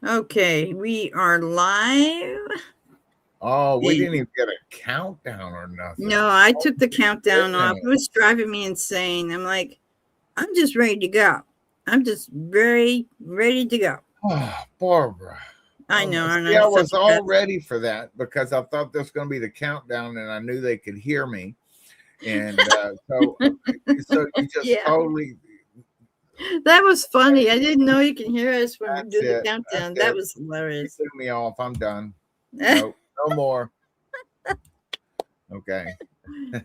Okay, we are live. Oh, we didn't even get a countdown or nothing. No, I Oh took the my countdown off. It was goodness. driving me insane. I'm like, I'm just ready to go. I'm just very ready to go. Oh, Barbara. I know, aren't See, I I such was a all pest? ready for that because I thought this was going to be the countdown, and I knew they could hear me. And so you just Yeah, totally. that was funny. I didn't know you can hear us when we That's do the it. That's countdown. That it. was You hilarious. threw me off. I'm done. Nope. No more. Okay.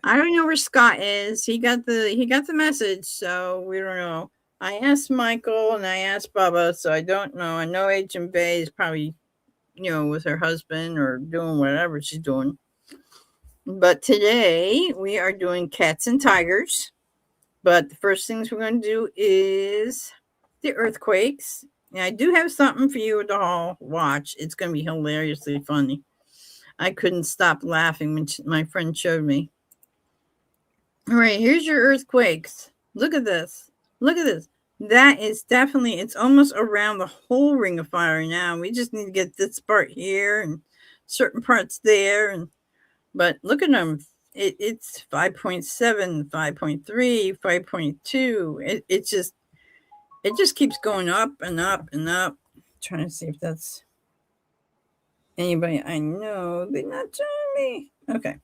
I don't know where Scott is. He got the message, so we don't know. I asked Michael and I asked Bubba, so I don't know. I know Agent Bay is probably with her husband or doing whatever she's doing. But today we are doing cats and tigers. But the first things we're going to do is the earthquakes. And I do have something for you to all watch. It's going to be hilariously funny. I couldn't stop laughing when my friend showed me. All right, here's your earthquakes. Look at this. Look at this. That is definitely, it's almost around the whole ring of fire now. We just need to get this part here and certain parts there. But look at them. It's 5.7, 5.3, 5.2. It just keeps going up and up and up. Trying to see if that's anybody I know. They're not telling me. Okay.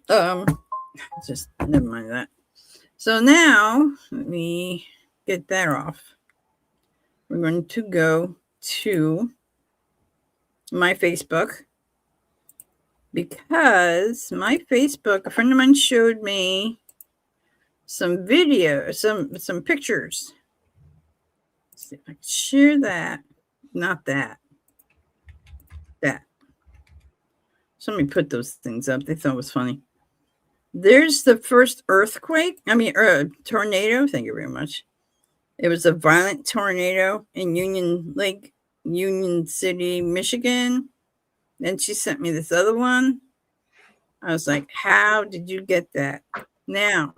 Um, just never mind that. So now let me get that off. We're going to go to my Facebook because my Facebook, a friend of mine showed me some video, some pictures. Let's see if I can share that. Not that. That. Somebody put those things up. They thought it was funny. There's the first earthquake. I mean, tornado. Thank you very much. It was a violent tornado in Union City, Michigan. Then she sent me this other one. I was like, how did you get that? Now,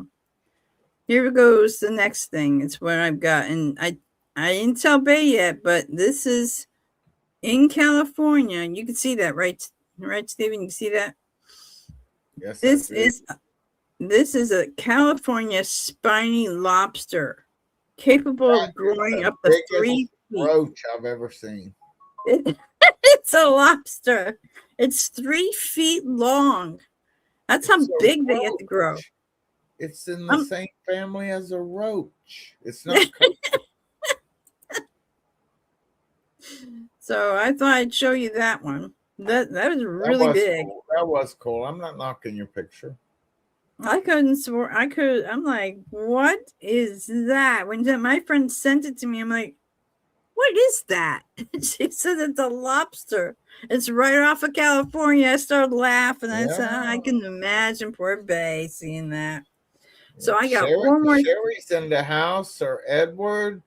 here goes the next thing. It's what I've got. And I didn't tell Bay yet, but this is in California. And you can see that, right? Right, Stephen? You can see that? Yes, I This see. is this is a California spiny lobster capable That of is growing the up to biggest 3 feet. roach I've ever seen. It's a lobster. It's 3 feet long. That's how It's a big they get to grow. roach. It's in the Um, same family as a roach. It's not co- so I thought I'd show you that one. That was That really was big. cool. That was cool. I'm not knocking your picture. I couldn't swear I could. I'm like, what is that? When my friend sent it to me, I'm like, what is that? She said it's a lobster. It's right off of California. I started laughing. I said, "Oh, I Yeah. can imagine poor Bay seeing that." So I got Sherry, one more. Sherry's in the house, or Edward.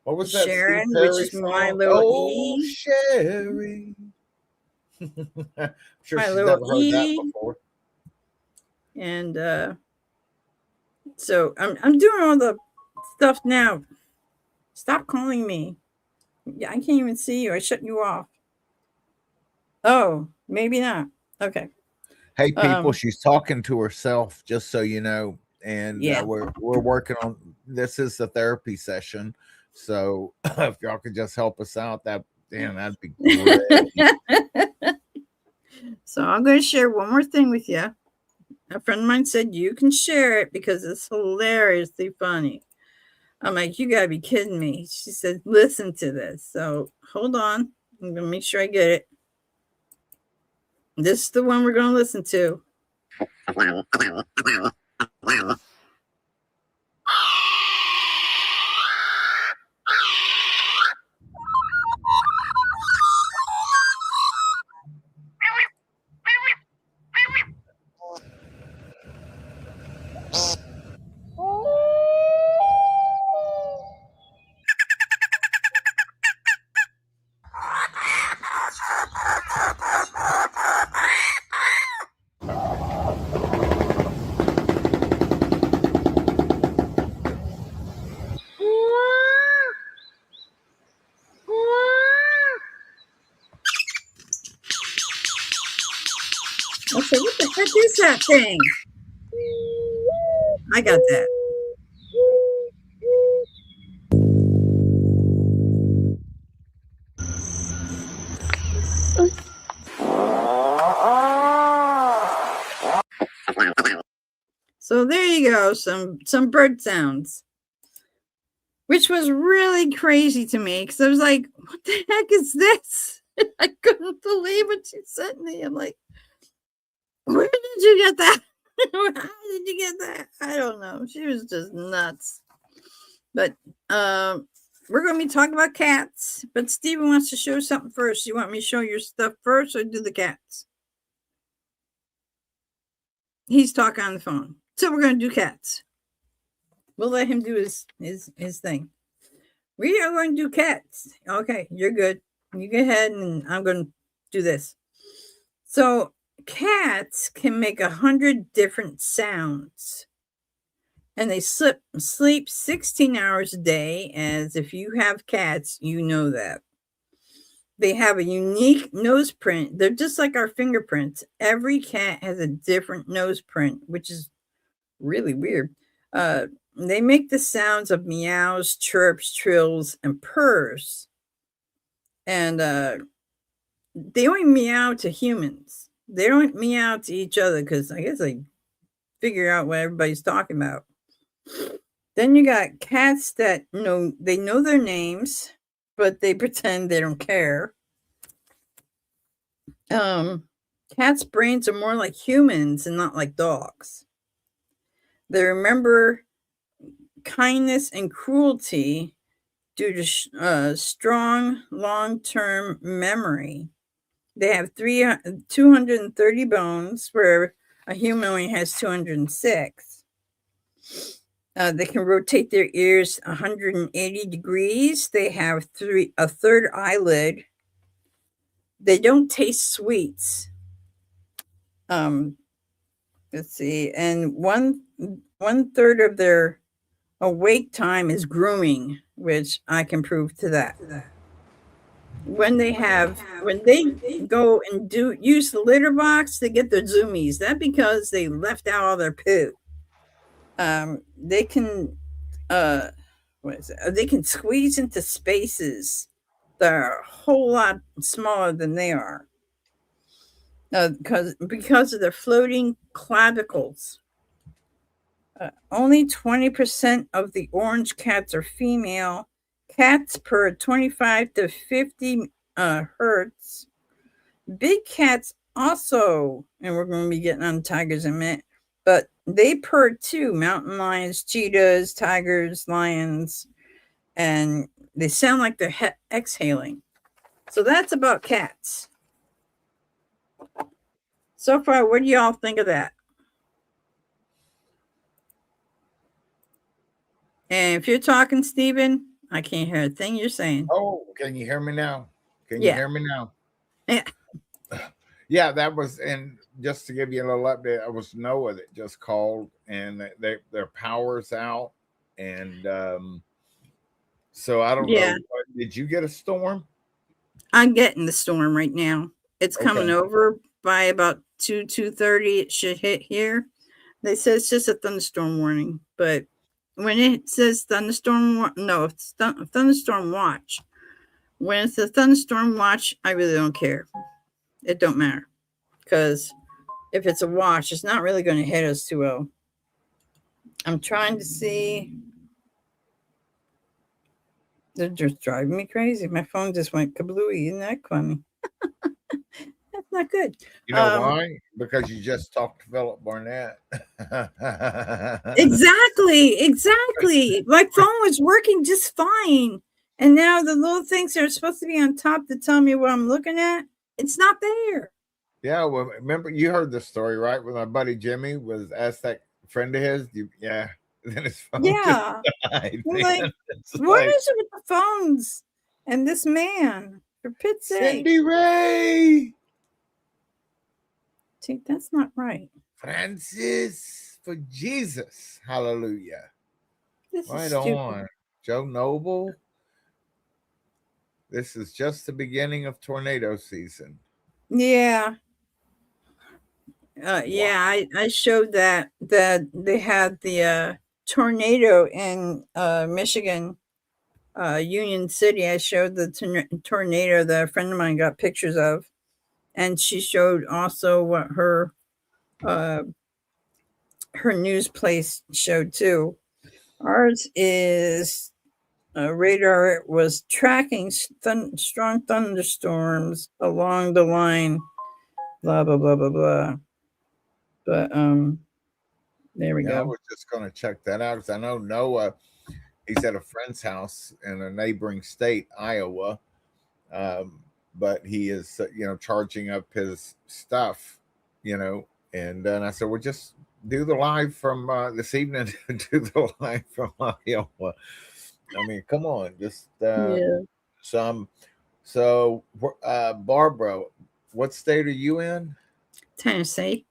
What was that Steve Sharon, which Perry is my song? little Oh, E, Sherry. I'm sure my she's little never heard that E, before. and so I'm doing all the stuff now. Stop calling me. Yeah, I can't even see you. I shut you off. Oh, maybe not. Okay. Hey, people, Um, she's talking to herself, just so you know. And yeah. we're working on this. Is the therapy session, so if y'all could just help us out, that'd be great. So I'm going to share one more thing with you. A friend of mine said you can share it because it's hilariously funny. I'm like, you gotta be kidding me. She said, listen to this. So hold on. I'm gonna make sure I get it. This is the one we're gonna listen to. Okay, what the heck is that thing? I got that. So there you go, some bird sounds, which was really crazy to me because I was like, "What the heck is this?" I couldn't believe what she sent me. I'm like, "Where did you get that? How did you get that?" I don't know. She was just nuts. But we're going to be talking about cats. But Steven wants to show something first. You want me to show your stuff first or do the cats? He's talking on the phone. So we're going to do cats. We'll let him do his thing. We are going to do cats. Okay, you're good. You go ahead and I'm going to do this. So cats can make 100 different sounds. And they sleep 16 hours a day. As if you have cats, you know that. They have a unique nose print. They're just like our fingerprints. Every cat has a different nose print, which is really weird. They make the sounds of meows, chirps, trills, and purrs. And they only meow to humans. They don't meow to each other because I guess they figure out what everybody's talking about. Then you got cats that know their names, but they pretend they don't care. Cats' brains are more like humans and not like dogs. They remember kindness and cruelty due to strong long-term memory. They have 230 bones, where a human only has 206. They can rotate their ears 180 degrees. They have a third eyelid. They don't taste sweets. Let's see, and one third of their awake time is grooming, which I can prove to that. When they go and use the litter box, they get their zoomies. That because they left out all their poo. They can what is it? They can squeeze into spaces that are a whole lot smaller than they are. Because of their floating clavicles. Only 20% of the orange cats are female. Cats per 25 to 50 hertz. Big cats also, and we're going to be getting on tigers in a minute, but they purr too. Mountain lions, cheetahs, tigers, lions, and they sound like they're exhaling. So that's about cats. So far, what do y'all think of that? And if you're talking, Stephen, I can't hear a thing you're saying. Oh, can you hear me now? Can you Yeah. hear me now? Yeah. Yeah, that was, and just to give you a little update, I was Noah that just called, and their power's out, and so I don't Yeah. know. Did you get a storm? I'm getting the storm right now. It's coming Okay. over by about 2:30. It should hit here. They said it's just a thunderstorm warning, but when it says thunderstorm, no, it's thunderstorm watch. When it's a thunderstorm watch, I really don't care. It don't matter because if it's a watch, it's not really going to hit us too well. I'm trying to see. They're just driving me crazy. My phone just went kablooey. Isn't that funny? That's not good. You know why? Because you just talked to Philip Barnett. Exactly. My phone was working just fine. And now the little things that are supposed to be on top to tell me what I'm looking at, it's not there. Yeah, well, remember you heard the story, right? When my buddy Jimmy was asked that friend of his, yeah, then his phone just Yeah. died, I'm man. like, It's what like is it with the phones and this man? For Pit's sake. Cindy Ray, See, that's not right. Francis, for Jesus, hallelujah. This is Right stupid. on, Joe Noble. This is just the beginning of tornado season. Yeah. Yeah, Wow. I showed that they had the tornado in Michigan, Union City. I showed the tornado that a friend of mine got pictures of, and she showed also what uh, her news place showed too. Ours is radar was tracking strong thunderstorms along the line. Blah blah blah blah blah. But there we Yeah, I go. was just going to check that out because I know Noah, he's at a friend's house in a neighboring state, Iowa. Um, but he is, charging up his stuff, and then I said, well, just do the live from this evening, do the live from Iowa. I mean, come on, just Yeah, some. So, Barbara, what state are you in? Tennessee.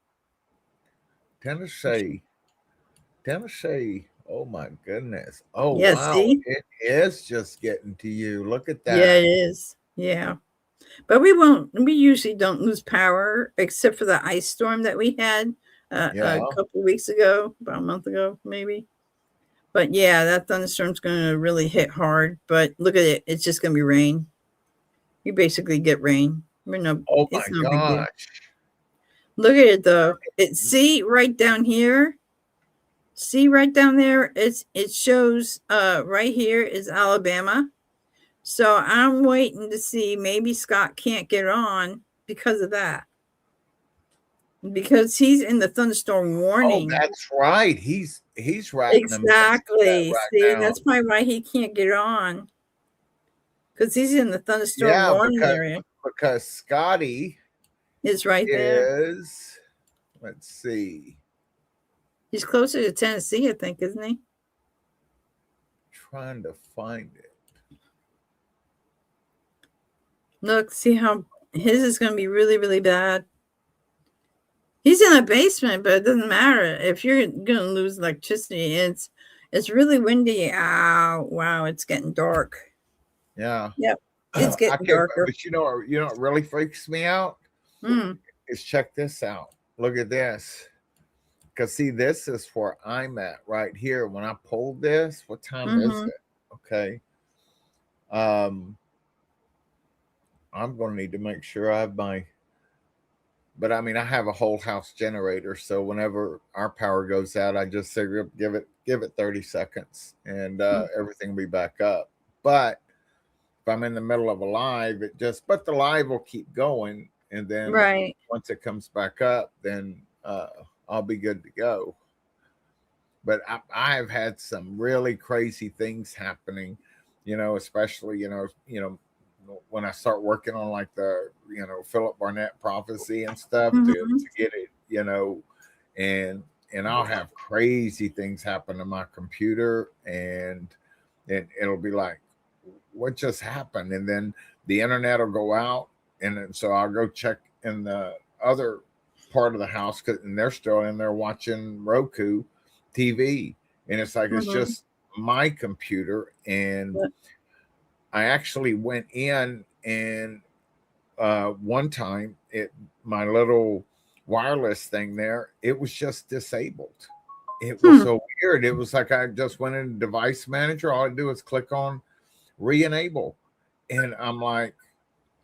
Tennessee. Tennessee. Oh my goodness. Oh Yeah, wow. see? It is just getting to you. Look at Yeah, that. it is. Yeah. But we usually don't lose power except for the ice storm that we had a Yeah. couple weeks ago, about a month ago, maybe. But yeah, that thunderstorm's going to really hit hard. But look at it. It's just going to be rain. You basically get rain. Oh It's my no big deal. gosh. Look at it though. See right down here. See right down there. It shows right here is Alabama. So I'm waiting to see maybe Scott can't get on because of that. Because he's in the thunderstorm Oh, warning. that's right. He's right in the midst of that Exactly. See, right now. that's probably why he can't get on. Because he's in the thunderstorm Yeah, warning because area. because Scotty It's right there. is, let's see, He's closer to Tennessee, I think, isn't he? trying to find it. Look, see how his is going to be really, really bad. He's in a basement, but it doesn't matter. If you're going to lose electricity, it's really windy. Ow, wow, it's getting dark. Yeah. Yep, it's I getting can't, darker. but what really freaks me out Mm. is check this out. Look at this. Because see, this is where I'm at right here. When I pulled this, what time is Mm-hmm. it? Okay. Um, I'm gonna need to make sure I have my, but I mean I have a whole house generator, so whenever our power goes out, I just say give it 30 seconds and everything will be back up. But if I'm in the middle of a live, but the live will keep going, and then Right. once it comes back up, then I'll be good to go. But I've had some really crazy things happening, especially when I start working on like the Philip Barnett prophecy and stuff to Mm-hmm. get it, and I'll have crazy things happen to my computer, and it'll be like, what just happened? And then the internet will go out, and then, so I'll go check in the other part of the house, and they're still in there watching Roku TV, and it's like it's Mm-hmm. just my computer. And I actually went in and one time my little wireless thing there, it was just disabled. It was Hmm. so weird. It was like I just went in device manager. All I do is click on re-enable, and I'm like,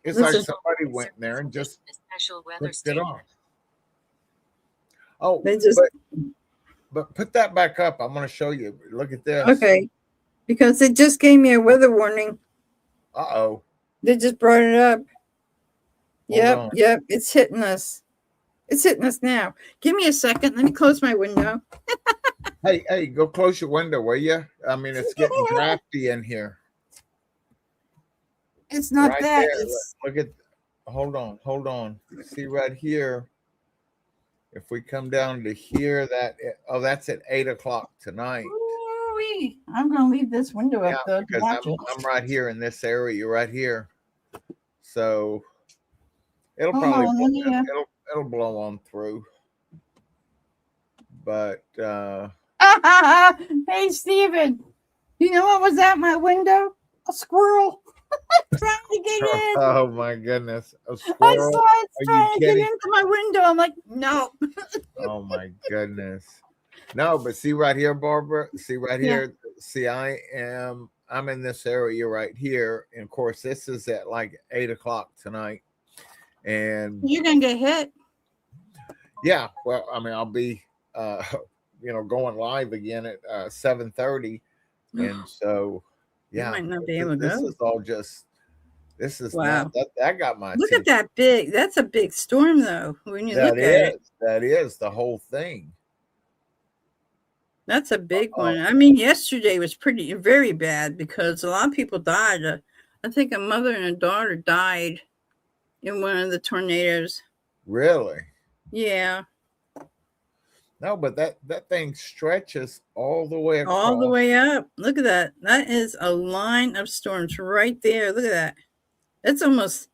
it's like Listen, somebody went in there and just flipped it off. Oh, they just but put that back up. I'm going to show you. Look at this. okay because they just gave me a weather warning. Uh-oh. They just brought it up. Hold Yep, on. yep, it's hitting us. It's hitting us now. Give me a second. Let me close my window. Hey, go close your window, will you? I mean, it's getting drafty in here. It's not Right that. there. It's Look at, hold on. See right here. If we come down to here, that's at 8 o'clock tonight. ooh-wee. I'm gonna leave this window Yeah, up though to because watch it. I'm right here in this area right here. So it'll Hold probably on, let me. it'll blow on through. But Hey, Steven, you know what was at my window? A squirrel. Trying to get in. Oh my goodness. A I squirrel? saw it Are you trying to get kidding? into my window. I'm like, no. Oh my goodness. No, but see right here, Barbara. See right Yeah. here. See, I'm in this area right here. And of course, this is at like 8 o'clock tonight. And You're going to get hit. yeah, well, I mean, I'll be going live again at 7:30. And so You yeah, might not be able to this go. is all just this is not Wow. that got my Look at attention. that big. That's a big storm, though, when you That look at it. is, that is the whole thing. That's a big one. Oh, I mean, yesterday was very bad because a lot of people died. I think a mother and a daughter died in one of the tornadoes. really? Yeah, No, but that thing stretches all the way all the across. way up. Look at that. That is a line of storms right there. Look at that. It's almost,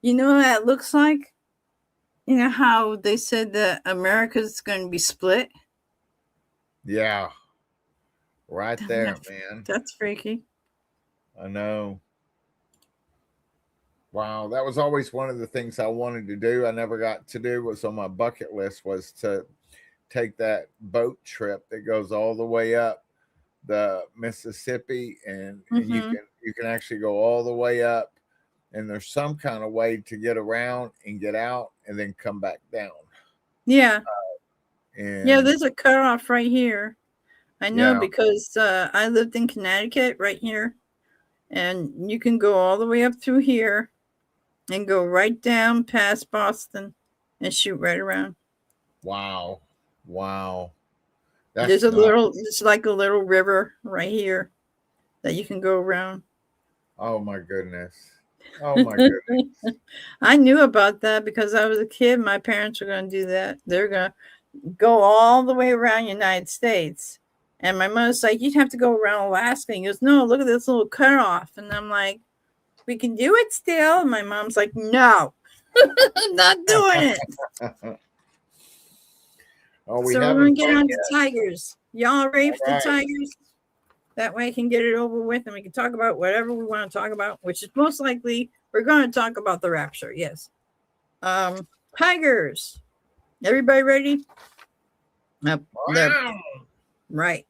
you know what that looks like? You know how they said that America's going to be split? Yeah, right there, That's, man. that's freaky. I know. Wow, that was always one of the things I wanted to do. I never got to do was on my bucket list was to take that boat trip that goes all the way up the Mississippi and Mm-hmm. you can actually go all the way up and there's some kind of way to get around and get out and then come back down. Yeah. Yeah, And there's a cutoff right here. I know yeah, because I lived in Connecticut right here, and you can go all the way up through here and go right down past Boston and shoot right around. wow. Wow. There's That's a little, nuts. it's like a little river right here that you can go around. Oh my goodness. Oh my goodness. I knew about that because I was a kid. My parents were going to do that. They're going to go all the way around the United States. And my mother's like, you'd have to go around Alaska. And he goes, no, look at this little cutoff. And I'm like, we can do it still. And my mom's like, no, I'm not doing it. Oh, we So we're haven't going to get done on yet. to Tigers. Y'all ready All for the right. Tigers? That way I can get it over with and we can talk about whatever we want to talk about, which is most likely we're going to talk about the Rapture. Yes. Tigers. Everybody ready? Wow. Right.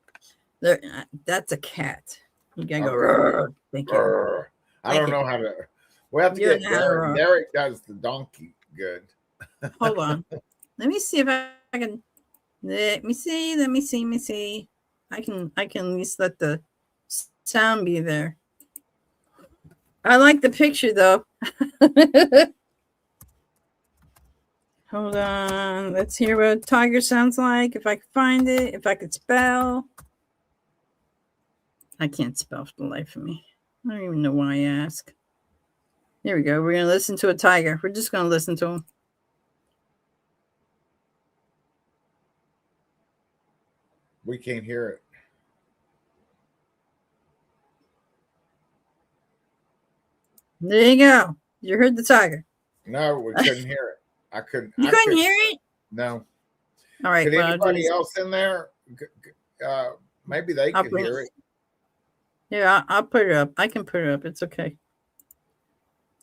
That's a cat. You gotta go. "Rrr." Thank you. I don't know how to. We have to get Derek. Derek does the donkey good. Hold on. Let me see if I can. Let me see. Let me see. Let me see. I can at least let the sound be there. I like the picture though. Hold on. Let's hear what a tiger sounds like. If I can find it. If I could spell. I can't spell for the life of me. I don't even know why I ask. There we go. We're going to listen to a tiger. We're just going to listen to him. We can't hear it. There you go. You heard the tiger. No, we couldn't hear it. I couldn't. You couldn't hear it? No. All right. Could anybody else in there? Maybe they could hear it. Yeah, I'll put it up. I can put it up. It's okay.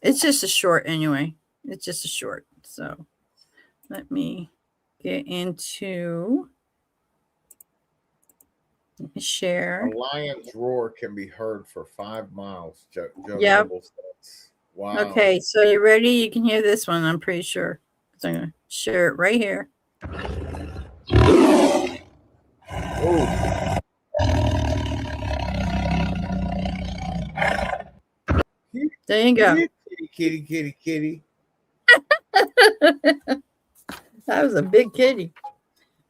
It's just a short anyway. It's just a short. So let me get into. Let me share. A lion's roar can be heard for 5 miles. Joe Yep. Noble says. Wow. Okay, so you ready? You can hear this one, I'm pretty sure. So I'm going to share it right here. Ooh. There you go. Kitty. That was a big kitty.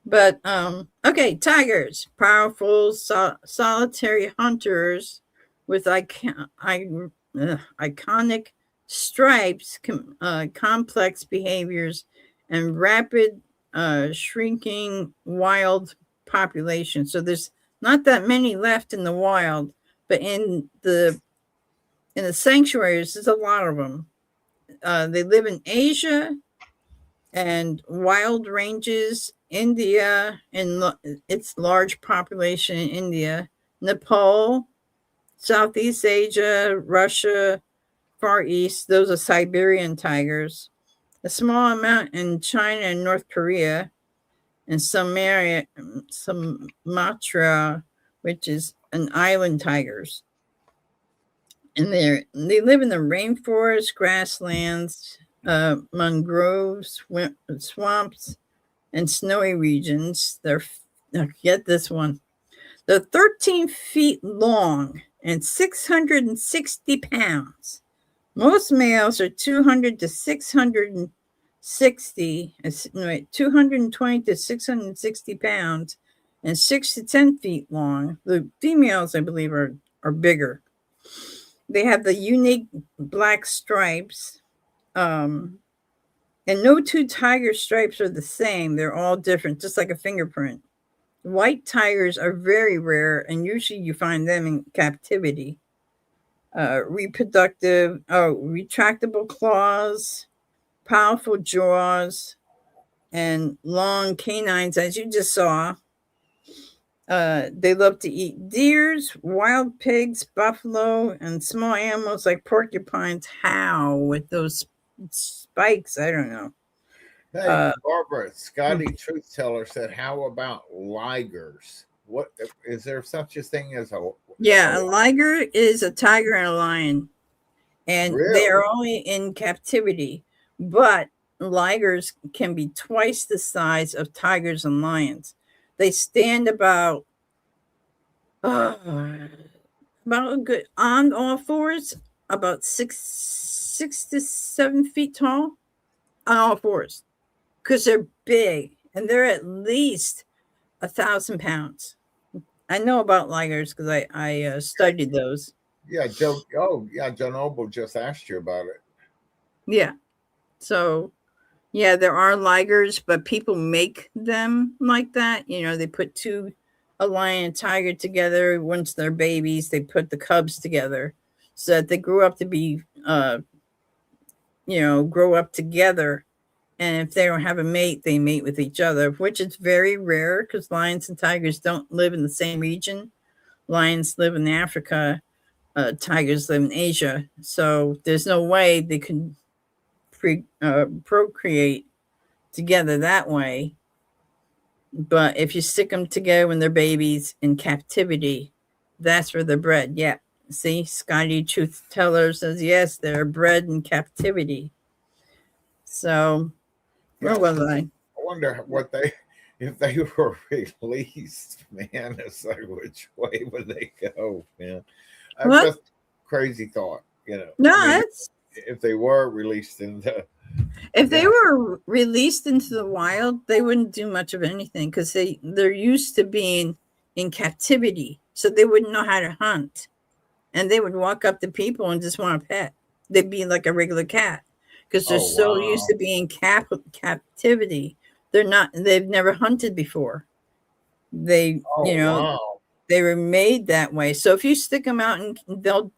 But okay, tigers, powerful solitary hunters with iconic stripes, complex behaviors, and rapid shrinking wild population. So there's not that many left in the wild, but in the sanctuaries, there's a lot of them. They live in Asia and wild ranges, India, and its large population in India, Nepal, Southeast Asia, Russia, Far East, those are Siberian tigers. A small amount in China and North Korea, and Sumatra, which is an island tigers. And they live in the rainforest, grasslands, mangroves, swamps, and snowy regions. Now get this one. They're 13 feet long and 660 pounds. Most males are 200 to 660, 220 to 660 pounds and 6 to 10 feet long. The females, I believe, are bigger. They have the unique black stripes. And no two tiger stripes are the same. They're all different, just like a fingerprint. White tigers are very rare, and usually you find them in captivity. Retractable claws, powerful jaws, and long canines, as you just saw. They love to eat deers, wild pigs, buffalo, and small animals like porcupines. How with those spikes? I don't know. Hey, Barbara, Scotty Truth Teller said, "How about ligers? What is there such a thing as a liger is a tiger and a lion, and they are really? only in captivity. But ligers can be twice the size of tigers and lions. They stand about a good on all fours, about 6 to 7 feet tall on all fours, because they're big and they're at least 1,000 pounds. I know about ligers because I studied those. Yeah, Joe. Oh, yeah, John Noble just asked you about it. Yeah. So, yeah, there are ligers, but people make them like that. They put a lion and tiger together. Once they're babies, they put the cubs together so that they grew up to be, grow up together. And if they don't have a mate, they mate with each other, which is very rare because lions and tigers don't live in the same region. Lions live in Africa, tigers live in Asia. So there's no way they can procreate together that way. But if you stick them together when they're babies in captivity, that's where they're bred. Yeah. See, Scotty Truth Teller says, yes, they're bred in captivity. So, where was I? I wonder if they were released, man. It's like, which way would they go, man? What? Just crazy thought, No, if they were released if they were released into the wild, they wouldn't do much of anything because they're used to being in captivity, so they wouldn't know how to hunt, and they would walk up to people and just want a pet. They'd be like a regular cat because they're so used to being captivity. They've never hunted before. They they were made that way. So if you stick them out, and they'll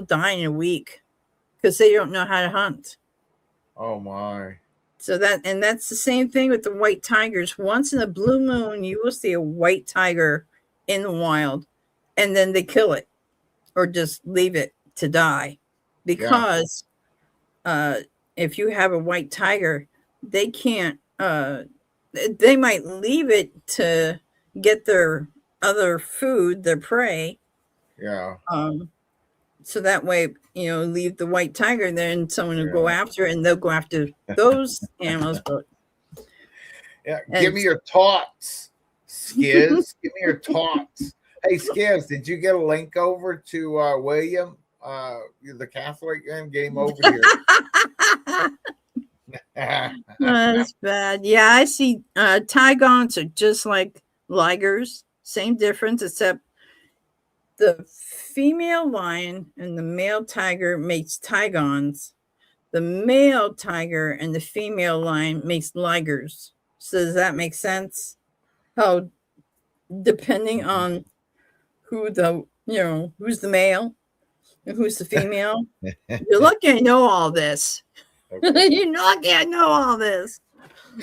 die in a week because they don't know how to hunt. Oh my. So that's the same thing with the white tigers. Once in a blue moon, you will see a white tiger in the wild, and then they kill it or just leave it to die. Because if you have a white tiger, they can't, they might leave it to get their other food, their prey. Yeah. So that way, leave the white tiger, then someone will go after it, and they'll go after those animals. But give me your thoughts, Skiz. Give me your thoughts. Hey, Skiz, did you get a link over to William, the Catholic, and get him over here? That's bad. Yeah, I see. Tigons are just like ligers. Same difference, except the female lion and the male tiger makes tigons. The male tiger and the female lion makes ligers. So does that make sense? How depending on who's the male and who's the female. You're lucky I know all this. Okay. You're lucky I know all this.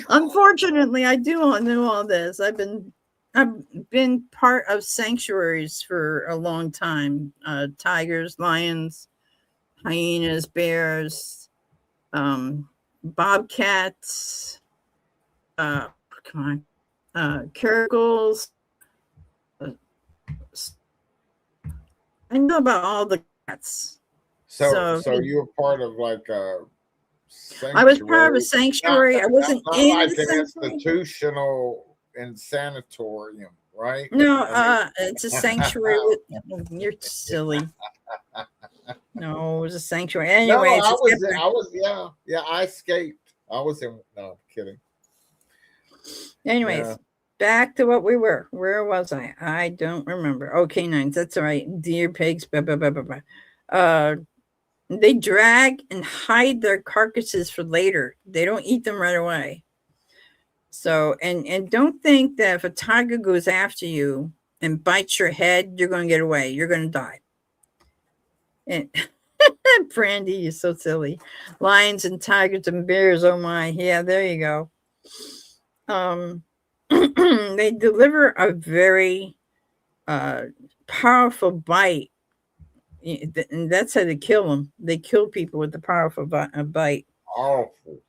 Unfortunately, I do know all this. I've been I've been part of sanctuaries for a long time. Tigers, lions, hyenas, bears, bobcats, uh, come on, caracals. uh, I know about all the cats. So So so you're part of like a I was part of a sanctuary, sanctuary. I wasn't not in the like an sanctuary. institutional and sanatorium, right? No, I mean, it's a sanctuary. You're silly. No, it was a sanctuary. no, Anyway, it's a I different. was, yeah, I escaped. I was in, no, I'm kidding. Yeah. Anyways, back to what we were. Where was I? I don't remember. Oh, canines. That's all right. Deer, pigs. Blah, blah, blah, blah, blah. Uh, they drag and hide their carcasses for later. They don't eat them right away. So, and don't think that if a tiger goes after you and bites your head, you're going to get away. You're going to die. And Brandy, you're so silly. Lions and tigers and bears. Oh my. Yeah, there you go. Um, they deliver a very uh, powerful bite, and that's how they kill them. They kill people with the powerful bite. Awful.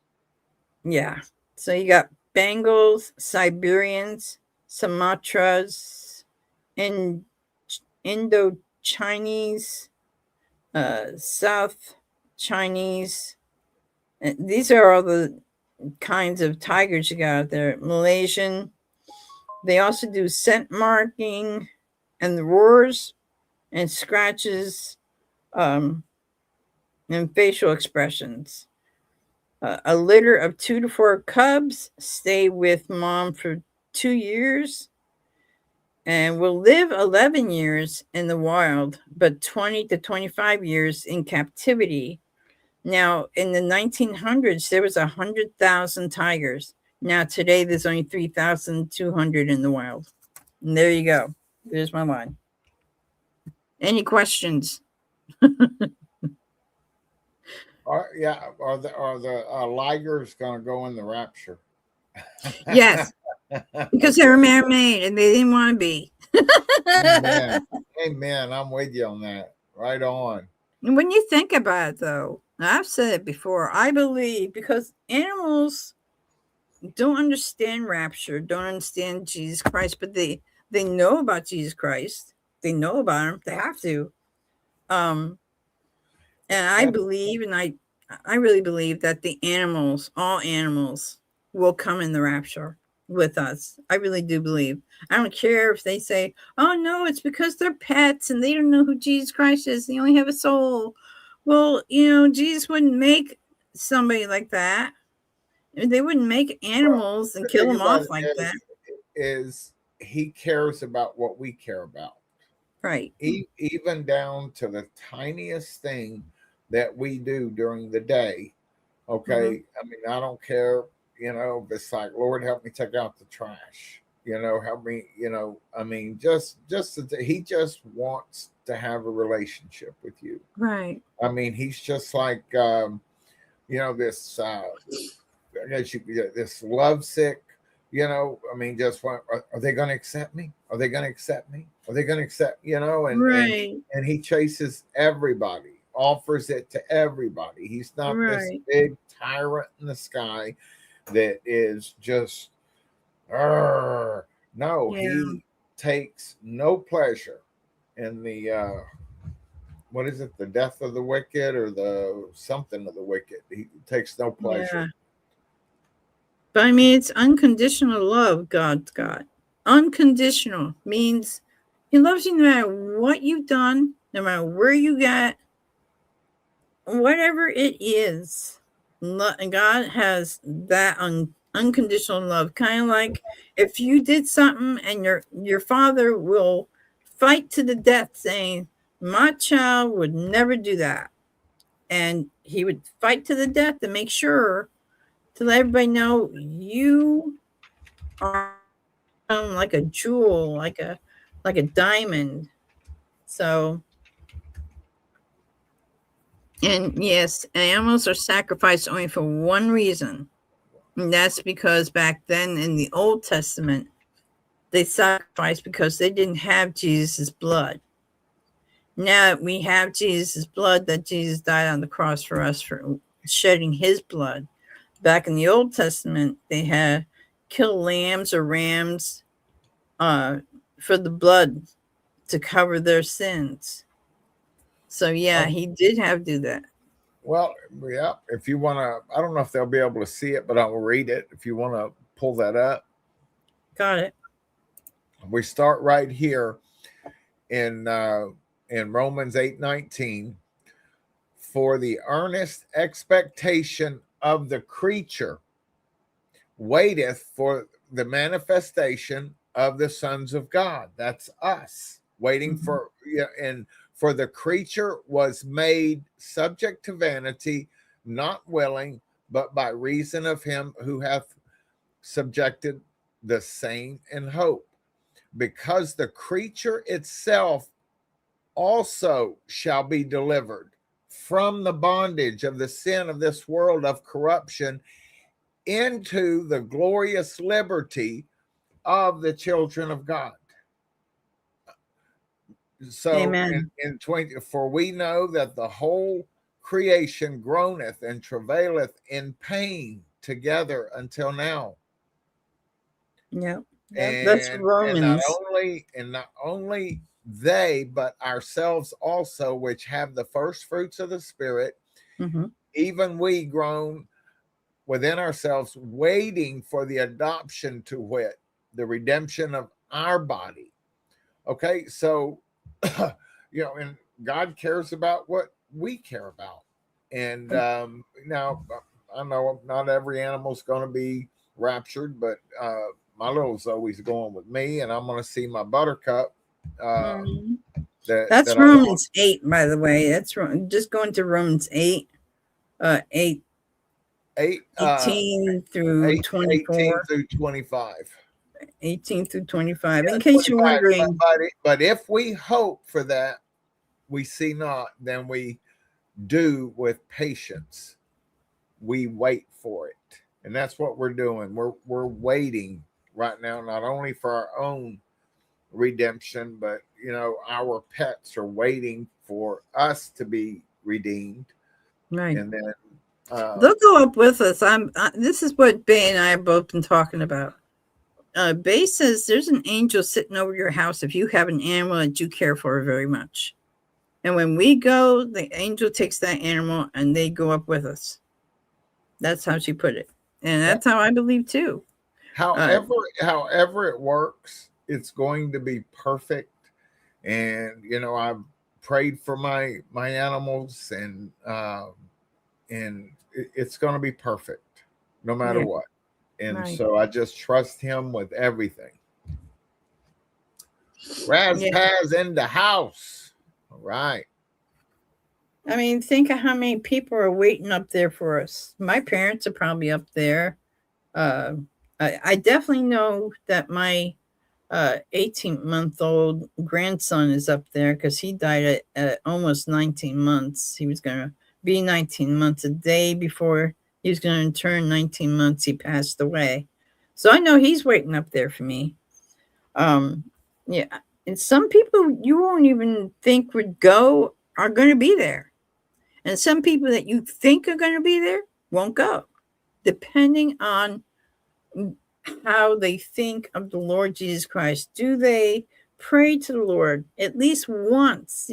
Yeah. So you got Bengals, Siberians, Sumatras, and Indo Chinese, South Chinese. These are all the kinds of tigers you got out there. Malaysian. They also do scent marking and the roars and scratches, um, and facial expressions. A litter of 2 to 4 cubs stay with mom for 2 years and will live 11 years in the wild, but 20 to 25 years in captivity. Now, in the 1900s, there was 100,000 tigers. Now, today, there's only 3,200 in the wild. And there you go. There's my line. Any questions? Are the ligers going to go in the rapture? Yes, because they were man-made and they didn't want to be. Amen. Amen. I'm with you on that. Right on. And when you think about it, though, I've said it before, I believe because animals don't understand rapture, don't understand Jesus Christ, but they know about Jesus Christ. They know about him. They have to. Um, and I Yeah. believe, and I really believe that the animals, all animals, will come in the rapture with us. I really do believe. I don't care if they say, "Oh no, it's because they're pets and they don't know who Jesus Christ is. They only have a soul." Well, Jesus wouldn't make somebody like that. They wouldn't make Well, animals and the kill thing them about off it like that. is he cares about what we care about. Right. Even down to the tiniest thing that we do during the day. Mm-hmm. Okay. I mean, I don't care, if it's like, Lord, help me take out the trash, help me, I mean, he just wants to have a relationship with you. Right. I mean, he's just like, this, I guess this lovesick, I mean, just what are they going to accept me? Are they going to accept me? Are they going to accept, Right. and he chases everybody, offers it to everybody. He's not this Right. big tyrant in the sky that is just, no, Yeah. he takes no pleasure in the, what is it, the death of the wicked or the something of the wicked. He takes no pleasure. Yeah. But I mean, it's unconditional love God's got. Unconditional means he loves you no matter what you've done, no matter where you got, whatever it is. God has that unconditional love. Kind of like if you did something and your father will fight to the death saying, "My child would never do that." And he would fight to the death to make sure to let everybody know you are like a jewel, like a diamond. So, and yes, animals are sacrificed only for one reason. And that's because back then in the Old Testament, they sacrificed because they didn't have Jesus' blood. Now we have Jesus' blood, that Jesus died on the cross for us, for shedding his blood. Back in the Old Testament, they had kill lambs or rams uh, for the blood to cover their sins. So yeah, Oh, he did have to do that. well, yeah. If you want to, I don't know if they'll be able to see it, but I will read it. If you want to pull that up, Got it. we start right here in Romans 8:19. For the earnest expectation of the creature waiteth for the manifestation of the sons of God. That's us waiting Mhm. for, yeah, and for the creature was made subject to vanity, not willing, but by reason of him who hath subjected the same in hope, because the creature itself also shall be delivered from the bondage of the sin of this world of corruption into the glorious liberty of the children of God. So Amen. in 20, for we know that the whole creation groaneth and travaileth in pain together until now. Yeah. Yep. That's And Romans. not only they, but ourselves also, which have the first fruits of the Spirit, Hmm. even we groan within ourselves, waiting for the adoption, to wit, the redemption of our body. Okay, so and God cares about what we care about. And now I know not every animal's going to be raptured, but my little Zoe's going with me, and I'm going to see my buttercup uh, Mhm. that That's I lost. Romans 8, by the way. That's just going to Romans 8, 8, Eight, 18 through 18 24. through 25. 18 through 25. In Yeah, case you're 25. wondering, But if we hope for that, we see not, then we do with patience. We wait for it. And that's what we're doing. We're waiting right now, not only for our own redemption, but our pets are waiting for us to be redeemed. right. And then They'll go up with us. This is what Bay and I have both been talking about. Bay says there's an angel sitting over your house if you have an animal that you care for very much. And when we go, the angel takes that animal and they go up with us. That's how she put it. And yeah, that's how I believe too. Uh, however it works, it's going to be perfect. And I've prayed for my animals, and it's going to be perfect no matter yeah, what. And right. so I just trust him with everything. Yeah. Razpaz in the house. All right. I mean, think of how many people are waiting up there for us. My parents are probably up there. Uh, I definitely know that my 18-month-old grandson is up there because he died at almost 19 months. He was going to be 19 months. A day before he was going to turn 19 months, he passed away. So I know he's waiting up there for me. Um, yeah. And some people you won't even think would go are going to be there. And some people that you think are going to be there won't go, depending on how they think of the Lord Jesus Christ. Do they pray to the Lord at least once?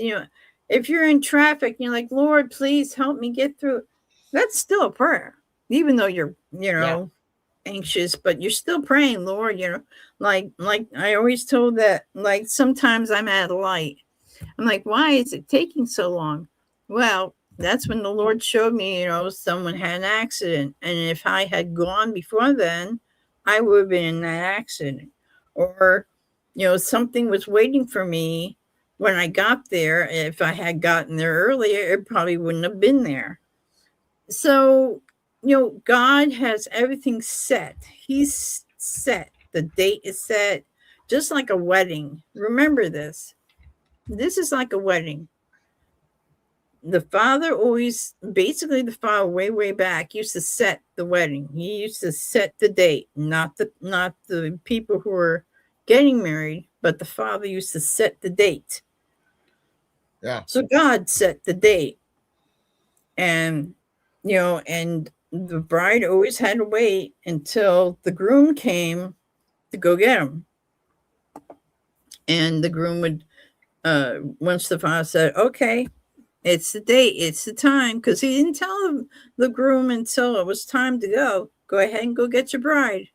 If you're in traffic and you're like, Lord, please help me get through, that's still a prayer, even though you're, Yeah. anxious, but you're still praying, Lord. Like I always told that, like sometimes I'm at a light. I'm like, why is it taking so long? Well, that's when the Lord showed me, someone had an accident. And if I had gone before then, I would have been in that accident. Or, something was waiting for me when I got there. If I had gotten there earlier, it probably wouldn't have been there. So, God has everything set. He's set. The date is set, just like a wedding. Remember this. This is like a wedding. The father always, basically, the father way back used to set the wedding. He used to set the date, not the people who were getting married, but the father used to set the date. Yeah. So God set the date. And, and the bride always had to wait until the groom came to go get him. And the groom would, once the father said, okay, it's the date, it's the time, because he didn't tell the groom until it was time to go. Go ahead and go get your bride.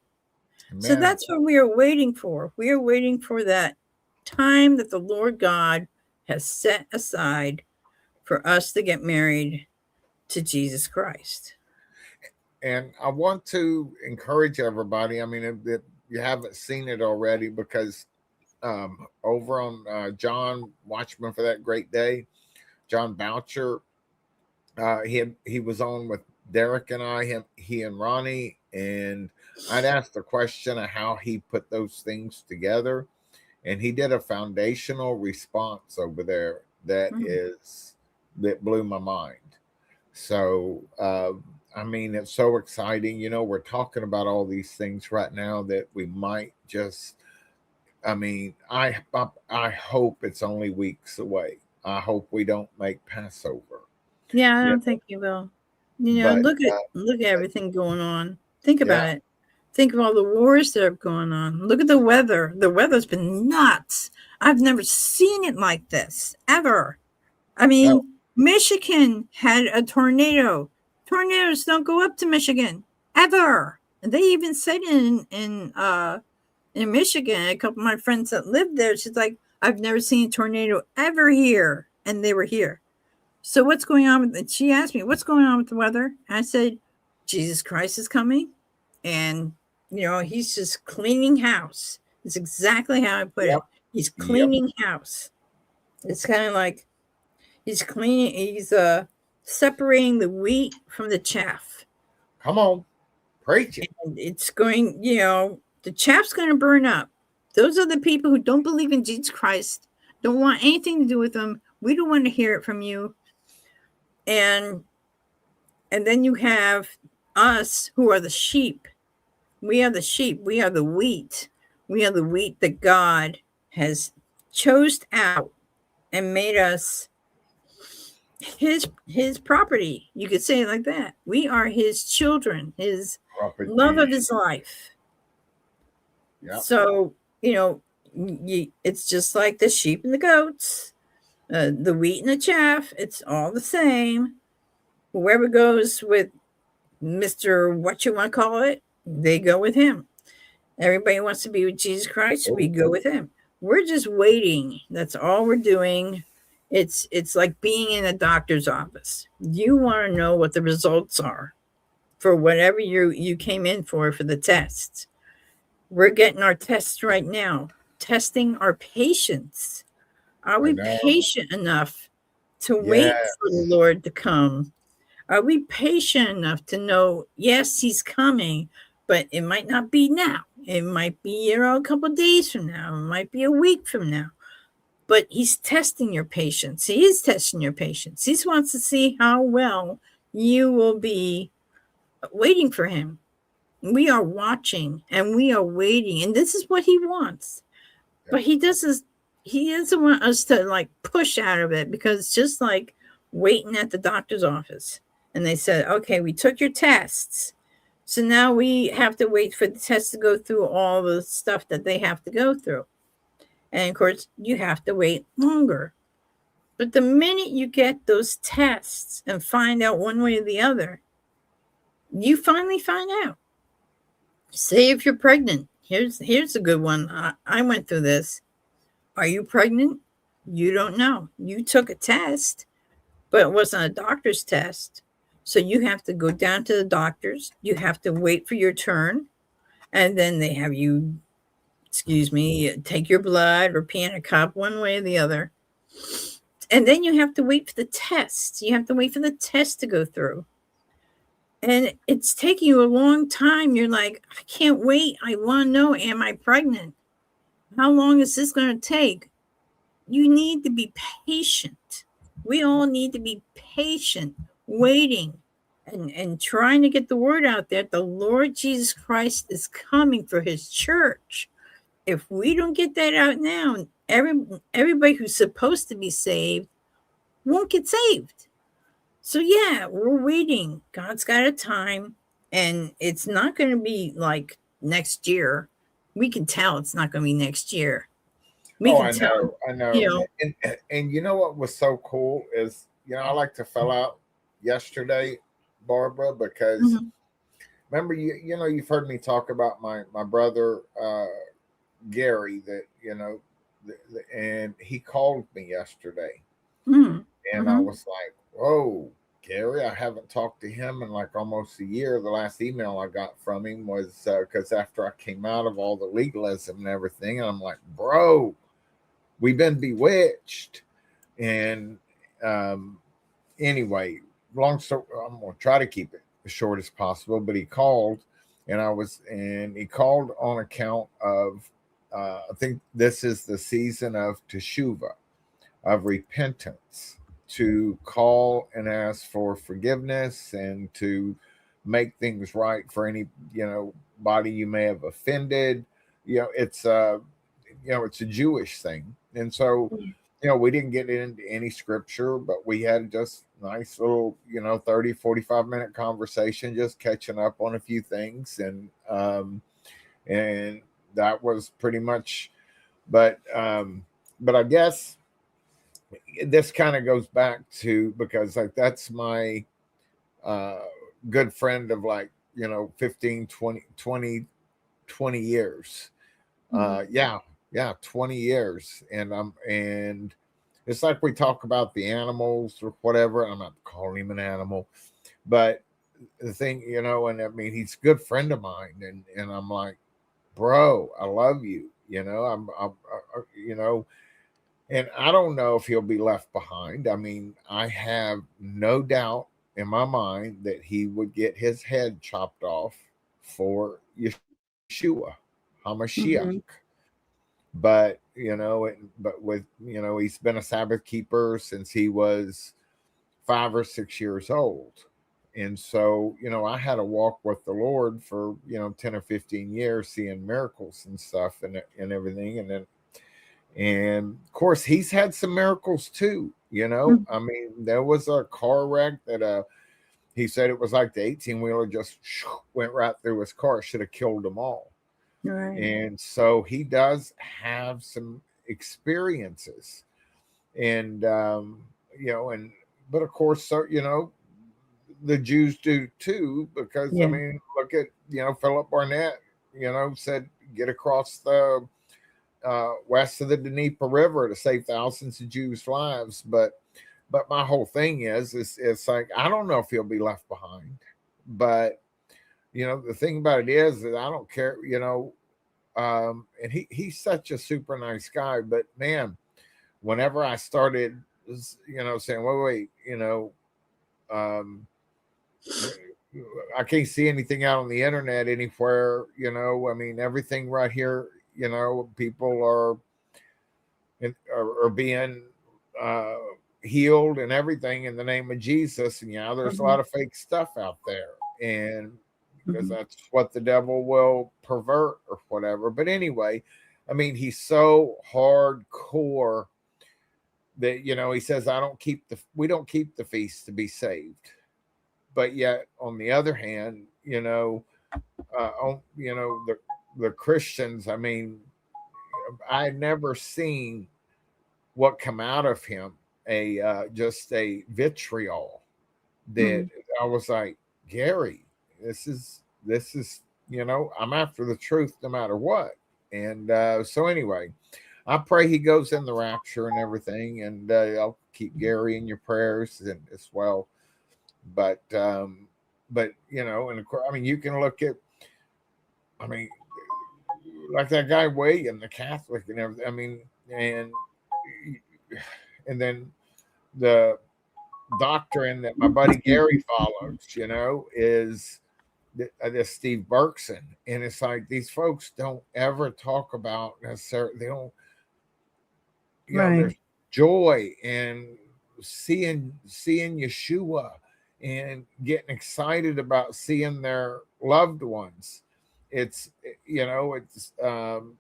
So Amen. that's what we are waiting for. We are waiting for that time that the Lord God has set aside for us to get married to Jesus Christ. And I want to encourage everybody. I mean, if you haven't seen it already, because over on John Watchman for That Great Day, John Boucher, he was on with Derek and he and Ronnie, and I'd asked the question of how he put those things together, and he did a foundational response over there that blew my mind. So I mean, it's so exciting. We're talking about all these things right now that we might just. I mean, I hope it's only weeks away. I hope we don't make Passover. Yeah, I Yeah, don't think you will. but Look at everything going on. Think yeah, about it. Think of all the wars that are going on. Look at the weather. The weather's been nuts. I've never seen it like this ever. I oh, mean, Michigan had a tornado. Tornadoes don't go up to Michigan ever. And they even said in Michigan, a couple of my friends that lived there, she's like, I've never seen a tornado ever here, and they were here. So what's going on with it? She asked me, what's going on with the weather? And I said, Jesus Christ is coming, and he's just cleaning house. It's exactly how I put yep, it. He's yep. cleaning house. It's kind of like he's cleaning. He's separating the wheat from the chaff. Come on, preach it. And it's going. The chaff's going to burn up. Those are the people who don't believe in Jesus Christ. Don't want anything to do with them. We don't want to hear it from you. And then you have us who are the sheep. We are the sheep. We are the wheat. We are the wheat that God has chose out and made us his property. You could say it like that. We are his children, his love of Property. his life. Yep, So, it's just like the sheep and the goats, the wheat and the chaff. It's all the same. Whoever goes with Mr. What you want to call it, they go with him. Everybody wants to be with Jesus Christ, we oh, go with him. We're just waiting. That's all we're doing. It's like being in a doctor's office. You want to know what the results are for whatever you came in for the tests. We're getting our tests right now, testing our patience. Are I we know. patient enough to wait for the Yes, Lord to come? Are we patient enough to know, yes, he's coming, but it might not be now. It might be, a couple of days from now. It might be a week from now. But he's testing your patience. He is testing your patience. He wants to see how well you will be waiting for him. We are watching and we are waiting, and this is what he wants. yeah, But he doesn't want us to like push out of it, because it's just like waiting at the doctor's office. And they said, okay, we took your tests. So now we have to wait for the tests to go through all the stuff that they have to go through. And of course, you have to wait longer. But the minute you get those tests and find out one way or the other, you finally find out. Say if you're pregnant. Here's a good one. I went through this. Are you pregnant? You don't know. You took a test, but it wasn't a doctor's test. So you have to go down to the doctor's. You have to wait for your turn. And then they have you, excuse me, take your blood or pee in a cup, one way or the other. And then you have to wait for the test. You have to wait for the test to go through. And it's taking you a long time. You're like, I can't wait. I want to know, am I pregnant? How long is this going to take? You need to be patient. We all need to be patient, waiting and trying to get the word out there. The Lord Jesus Christ is coming for his church. if we don't get that out now, everybody who's supposed to be saved won't get saved. So yeah, we're waiting. God's got a time, and it's not going to be like next year. We can tell it's not going to be next year. We Oh, can tell, I you know. know. And you know what was so cool is, I like to fell out yesterday, Barbara, because Mhm. remember, you've heard me talk about my brother Gary, that and he called me yesterday, Mhm. and I Mhm. was like, whoa, Gary, I haven't talked to him in like almost a year. The last email I got from him was because after I came out of all the legalism and everything, and I'm like, bro, we've been bewitched. And um, anyway, long story, I'm going to try to keep it as short as possible, but he called, and he called on account of, I think this is the season of Teshuvah, of repentance, to call and ask for forgiveness and to make things right for any body you may have offended. It's it's a Jewish thing, and so we didn't get into any scripture, but we had just nice little 30-45 minute conversation, just catching up on a few things, and that was pretty much. But I guess this kind of goes back to, because like that's my uh good friend of like 15 20 years. Mhm. Yeah, 20 years. And it's like we talk about the animals or whatever. I'm not calling him an animal, but the thing, and I mean, he's a good friend of mine, and I'm like, bro, I love you. And I don't know if he'll be left behind. I mean, I have no doubt in my mind that he would get his head chopped off for Yeshua, Hamashiach. Mhm. But but with he's been a Sabbath keeper since he was 5 or 6 years old. And so, I had a walk with the Lord for 10 or 15 years, seeing miracles and stuff and everything. And of course, he's had some miracles too. Mhm. I mean, there was a car wreck that he said it was like the 18-wheeler just went right through his car, should have killed them all. Right. And so he does have some experiences. And and but of course, so the Jews do too, because I Yeah. mean, look at Philip Barnett, said get across the west of the Dnieper River to save thousands of Jews' lives. But my whole thing is it's like, I don't know if he'll be left behind. But the thing about it is that I don't care. And he's such a super nice guy. But man, whenever I started, saying, wait, um, I can't see anything out on the internet anywhere. I mean, everything right here. People are being uh, healed and everything in the name of Jesus. And there's a Mhm. lot of fake stuff out there, and because Mhm. that's what the devil will pervert or whatever. But anyway, I mean, he's so hardcore that he says, we don't keep the feast to be saved. But yet, on the other hand, the Christians. I mean, I never seen what come out of him, a just a vitriol that Mhm. I was like, Gary, this is I'm after the truth no matter what. And so anyway, I pray he goes in the rapture and everything, and I'll keep Gary in your prayers and as well. But and of course, I mean, you can look at, I mean, like that guy William, the Catholic and everything. I mean, and then the doctrine that my buddy Gary follows, is this Steve Berkson. And it's like these folks don't ever talk about necessarily, they don't, there's Right. joy and seeing Yeshua and getting excited about seeing their loved ones. it's it's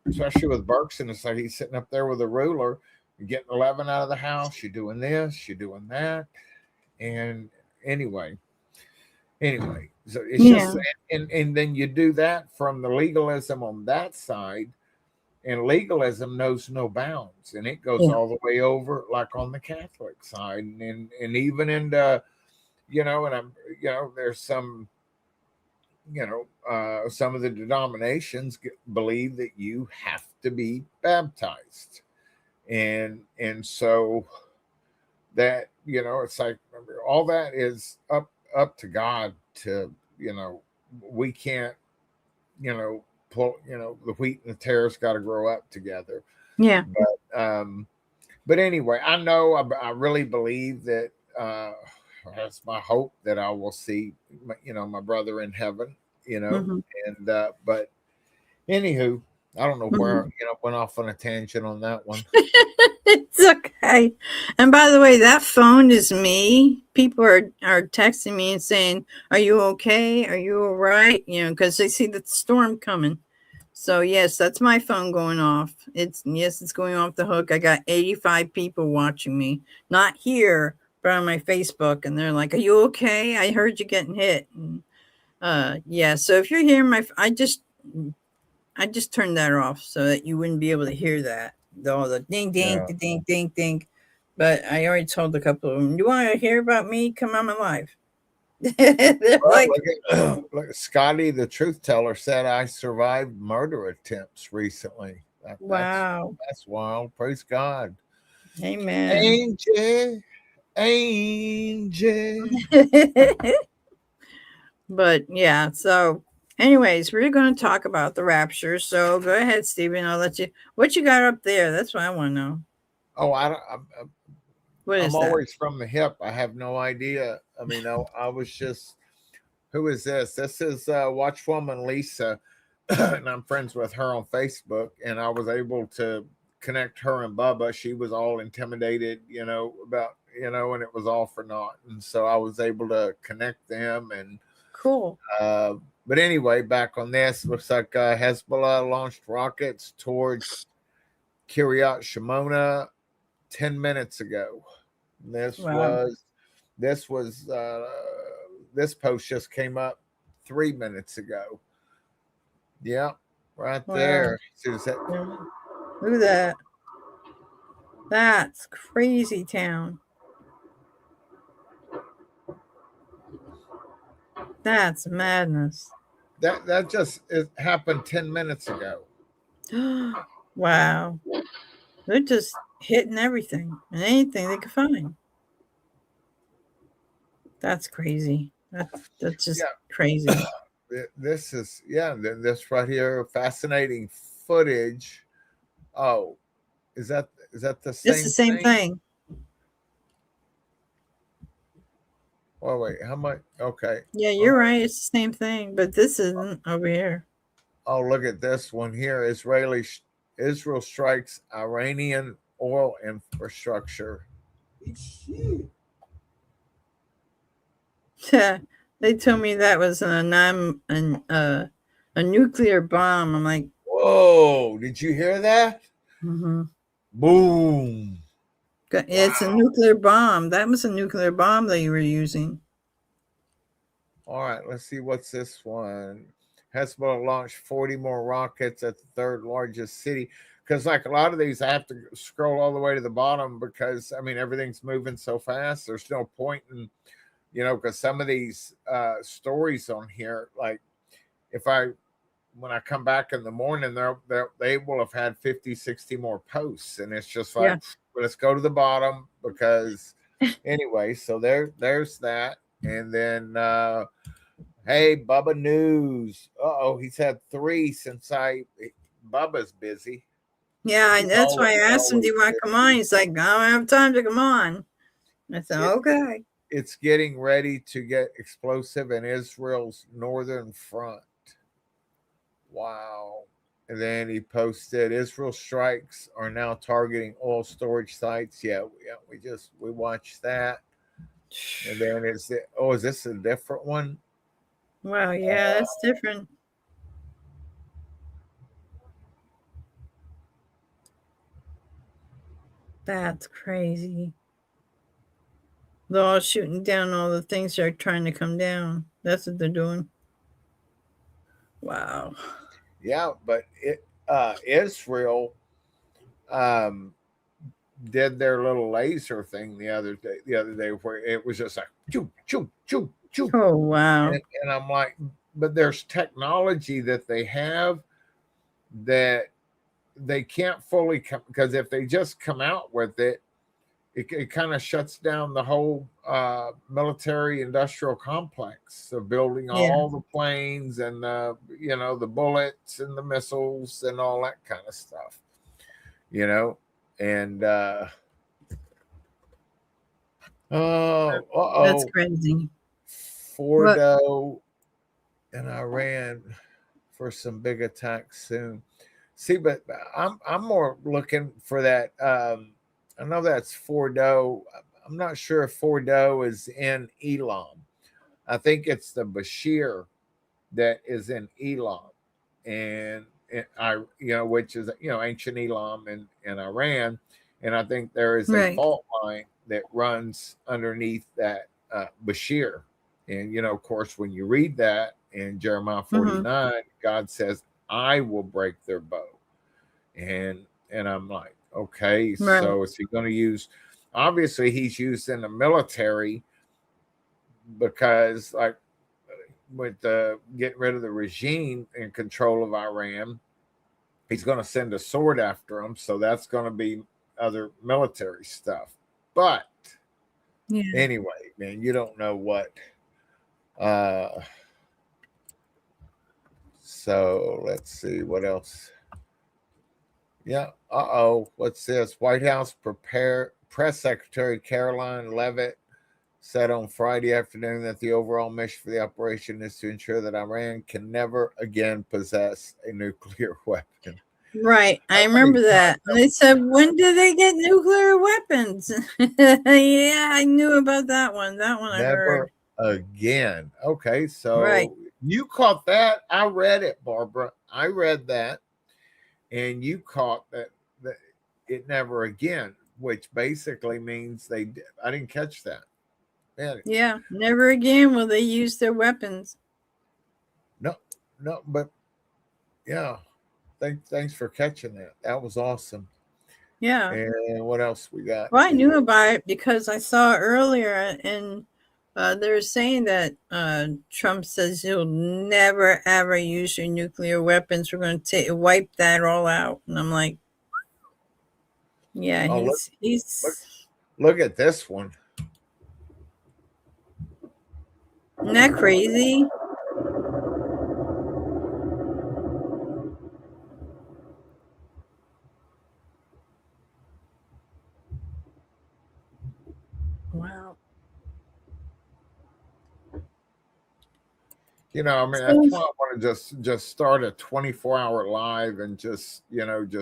especially with Berkson, it's like he's sitting up there with a ruler. You're getting 11 out of the house. You're doing this. You're doing that. And anyway, so it's Yeah. just and then you do that from the legalism on that side, and legalism knows no bounds, and it goes Yeah. all the way over like on the Catholic side, and even into and I'm there's some some of the denominations believe that you have to be baptized, and so that it's like all that is up to God to we can't pull the wheat and the tares got to grow up together. Yeah. But anyway, I know I really believe that that's my hope that I will see my brother in heaven, Hmm. and but anywho, I don't know where Hmm. went off on a tangent on that one. It's okay. And by the way, that phone is me. People are texting me and saying, "Are you okay? Are you all right?" Because they see the storm coming. So yes, that's my phone going off. It's going off the hook. I got 85 people watching me, not here, but on my Facebook, and they're like, "Are you okay? I heard you getting hit." And, yeah. So if you're hearing I just turned that off so that you wouldn't be able to hear that. All the ding ding Yeah. ding ding ding. But I already told a couple of them, "You want to hear about me? Come on my live." They're Well, like, look, Scotty, the truth teller, said I survived murder attempts recently. "Wow, That's wild. Praise God. amen." Angel, angel. But yeah, so anyways, we're going to talk about the rapture. So go ahead, Stephen. I'll let you. What you got up there? That's what I want to know. Oh, What I'm is that? always from the hip. I have no idea. I mean, I was just, who is this? This is Watchwoman Lisa, and I'm friends with her on Facebook. And I was able to connect her and Bubba. She was all intimidated, about, and it was all for naught. And so I was able to connect them. And, Cool. uh, but anyway, back on this, looks like Hezbollah launched rockets towards Kiryat Shimona 10 minutes ago. This Wow. was this was this post just came up 3 minutes ago. Yep, right Wow. there. See, Yeah. Look at that. That's crazy town. That's madness. that just it happened 10 minutes ago. Wow. They're just hitting everything and anything they could find. That's crazy. That's just Yeah, crazy. this is this right here, fascinating footage. Oh, is that the It's the same same thing? thing. Oh wait, how much? Okay, Yeah, all you're right. right. It's the same thing, but this isn't over here. Oh, look at this one here. Israel strikes Iranian oil infrastructure. They told me that was a nuclear bomb. I'm like, Whoa! Did you hear that? mm-hmm. Boom! It's a Wow! nuclear bomb. That was a nuclear bomb that you were using. All right, let's see what's this one. Hezbollah launched 40 more rockets at the third largest city. Because like a lot of these, I have to scroll all the way to the bottom because I mean everything's moving so fast. There's no point in because some of these stories on here, like if I when I come back in the morning, they will have had 50, 60 more posts. And it's just like, Yeah. well, let's go to the bottom because anyway, so there's that. And then hey, Bubba News. Oh, he's had three since Bubba's busy. Yeah, He's that's why I asked him, "Do always you want to come on?" busy. He's like, "I don't have time to come on." I said, It, "Okay." it's getting ready to get explosive in Israel's northern front. Wow. And then he posted Israel strikes are now targeting oil storage sites. Yeah, we watched that. And then is this a different one? Wow, yeah, Uh, that's different. That's crazy. They're all shooting down all the things that are trying to come down. That's what they're doing. Wow. Yeah, but Israel um, did their little laser thing the other day. The other day, where it was just like choo choo choo choo, Oh, wow. and I'm like, but there's technology that they have that they can't fully come, because if they just come out with it, it kind of shuts down the whole military industrial complex of building Yeah. all the planes and the bullets and the missiles and all that kind of stuff, and That's crazy. What? Fordo and Iran for some big attacks soon. See, but I'm more looking for that. I know that's Fordo. I'm not sure if Fordo is in Elam. I think it's the Bashir that is in Elam, and which is ancient Elam in Iran, and I think there is a Right. fault line that runs underneath that Bashir, and of course, when you read that in Jeremiah 49, God says, "I will break their bow," and I'm like, okay, Right. so is he going to use? Obviously, he's used in the military because, like, with getting rid of the regime in control of Iran, he's going to send a sword after him. So that's going to be other military stuff. But anyway, man, you don't know what. So let's see what else. Yeah. What's this? White House Press Secretary Caroline Leavitt said on Friday afternoon that the overall mission for the operation is to ensure that Iran can never again possess a nuclear weapon. Right. I remember that. And they said, when did they get nuclear weapons? Yeah, I knew about that one. That one I heard. Again. Okay, so you caught that. I read it, Barbara. I read that. And you caught that it never again, which basically means I didn't catch that. Man, yeah, never again will they use their weapons. No, but yeah. Thanks for catching that. That was awesome. Yeah. And what else we got? Well, I knew about it because I saw earlier, and they were saying that Trump says he'll never ever use your nuclear weapons. We're going to wipe that all out. And I'm like, yeah, look at this one. Isn't that crazy? Wow. I mean, that's why I want to just start a 24-hour live and just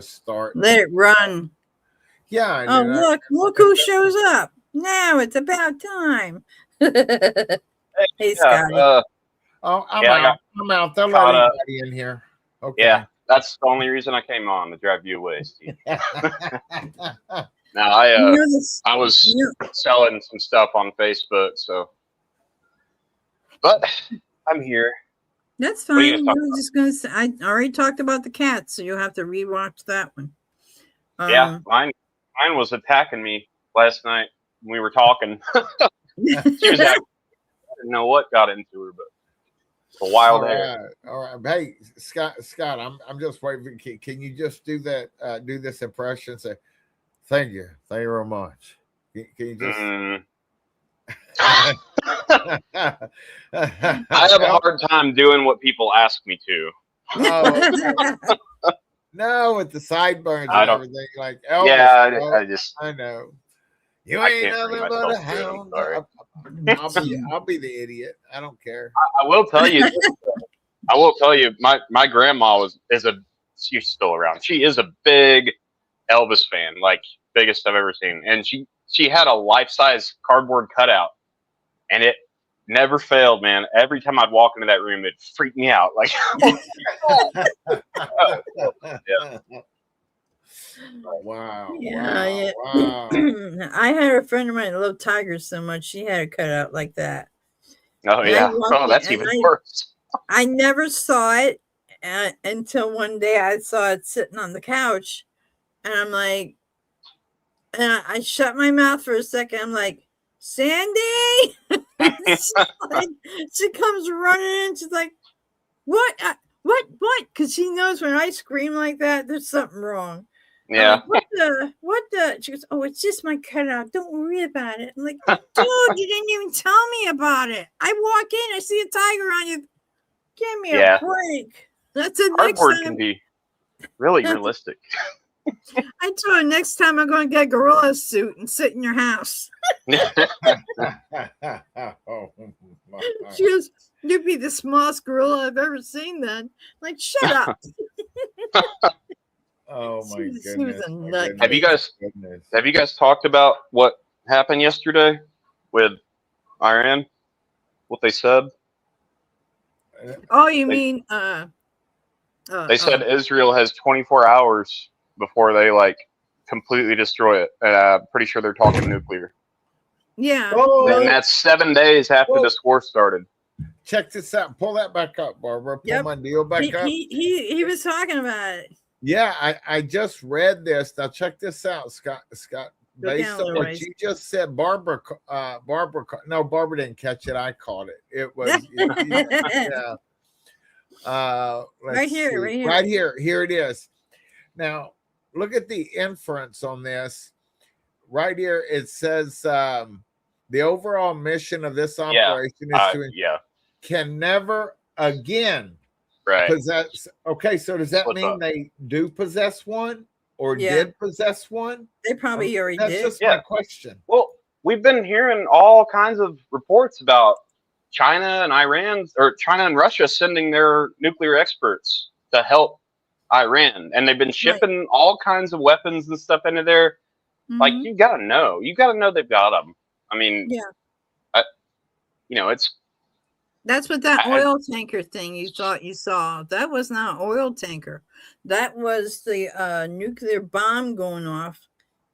start. Let it run. Yeah. Oh, look who shows up. Now it's about time. Hey, Scotty. I'm out. They'll let anybody in here. Okay. Yeah, that's the only reason I came on, to drive you away, Steve. Now, I was selling some stuff on Facebook, so. But I'm here. That's fine. I was just going to say, I already talked about the cats, so you'll have to rewatch that one. Yeah, mine was attacking me last night when we were talking. She was I didn't know what got into her, but a wild hair. All right. Hey, Scott, I'm just waiting. Can you just do that? Do this impression? Say, thank you very much. Can you just? I have a hard time doing what people ask me to. No, with the sideburns and everything, like Elvis. Yeah, I know. You ain't nothing but a hound. I'll be the idiot. I don't care. I will tell you. My grandma she's still around. She is a big Elvis fan, like biggest I've ever seen, and she had a life-size cardboard cutout, and it never failed, man. Every time I'd walk into that room, it freaked me out. Like, Wow. Yeah, Wow. yeah. I had a friend of mine that loved tigers so much she had it cut out like that. Oh And I yeah. walked Oh, in, that's and even worse. I never saw it until one day I saw it sitting on the couch, and I'm like, and I shut my mouth for a second. I'm like, Sandy. Like, she comes running in. She's like, what? What? Because she knows when I scream like that, there's something wrong. I'm Yeah. like, what the? She goes, oh, it's just my cutout. Don't worry about it. I'm like, dude, you didn't even tell me about it. I walk in, I see a tiger on you. Give me a Yeah. break. That's the next Cardboard can time. be really realistic. I told her next time I'm going to get a gorilla suit and sit in your house. Oh, She goes, you'd be the smallest gorilla I've ever seen then. Like, shut up. oh my She was goodness. a my nut. goodness. Have you guys talked about what happened yesterday with Iran? What they said? Oh, you They, mean they said Israel has 24 hours before they like completely destroy it. I'm pretty sure they're talking nuclear. yeah. Oh, And that's 7 days after this war started. check this out. Pull that back up, Barbara. Pull Yep. my deal back up. He was talking about it. Yeah, I just read this. Now check this out, Scott. Go Based down, on what Royce. you just said, Barbara. No, Barbara didn't catch it. I caught it. It was yeah. Right here, see. right here. Right here. Here it is. Now look at the inference on this. Right here, it says the overall mission of this operation is to can never again possess. Okay, so does that mean they do possess one or did possess one? They probably already That's did. just my question. Well, we've been hearing all kinds of reports about China and Iran, or China and Russia sending their nuclear experts to help Iran, and they've been shipping all kinds of weapons and stuff into there. Mm-hmm. Like, you gotta know they've got them. I mean, it's. That's what that oil tanker thing you thought you saw. That was not an oil tanker. That was the nuclear bomb going off.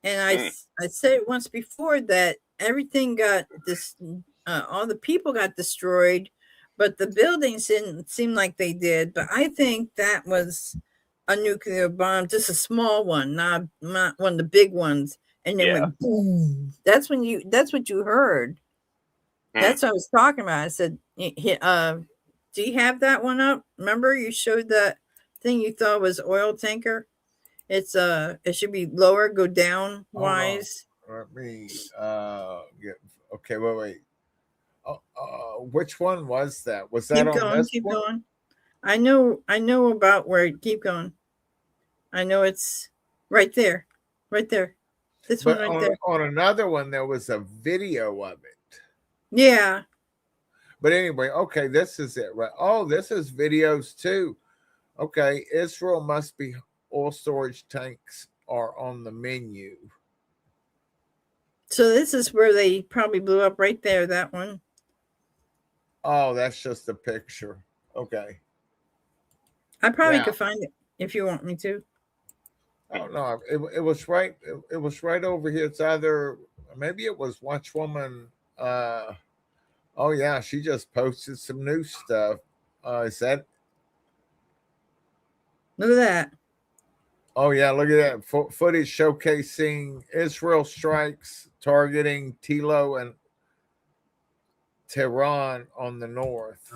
And I said it once before that everything got this. All the people got destroyed, but the buildings didn't seem like they did. But I think that was a nuclear bomb, just a small one, not one of the big ones. And then went boom. That's what you heard. That's what I was talking about. I said, do you have that one up? Remember you showed that thing you thought was oil tanker? It's it should be lower, go down wise. Let me get okay, wait. Which one was that? Was that keep on going, this keep one? going. I know about where keep going. I know it's right there. Right there. This But one right there. On another one there was a video of it. Yeah. But anyway, okay, this is it, right? Oh, this is videos too. Okay, Israel must be oil storage tanks are on the menu. So this is where they probably blew up right there, that one. Oh, that's just a picture. Okay. I probably could find it if you want me to. Oh no, it was right. It was right over here. It's either maybe it was Watch Woman. Oh yeah, she just posted some new stuff. Is that? Look at that. Oh yeah, look at that footage showcasing Israel strikes targeting Tilo and Tehran on the north.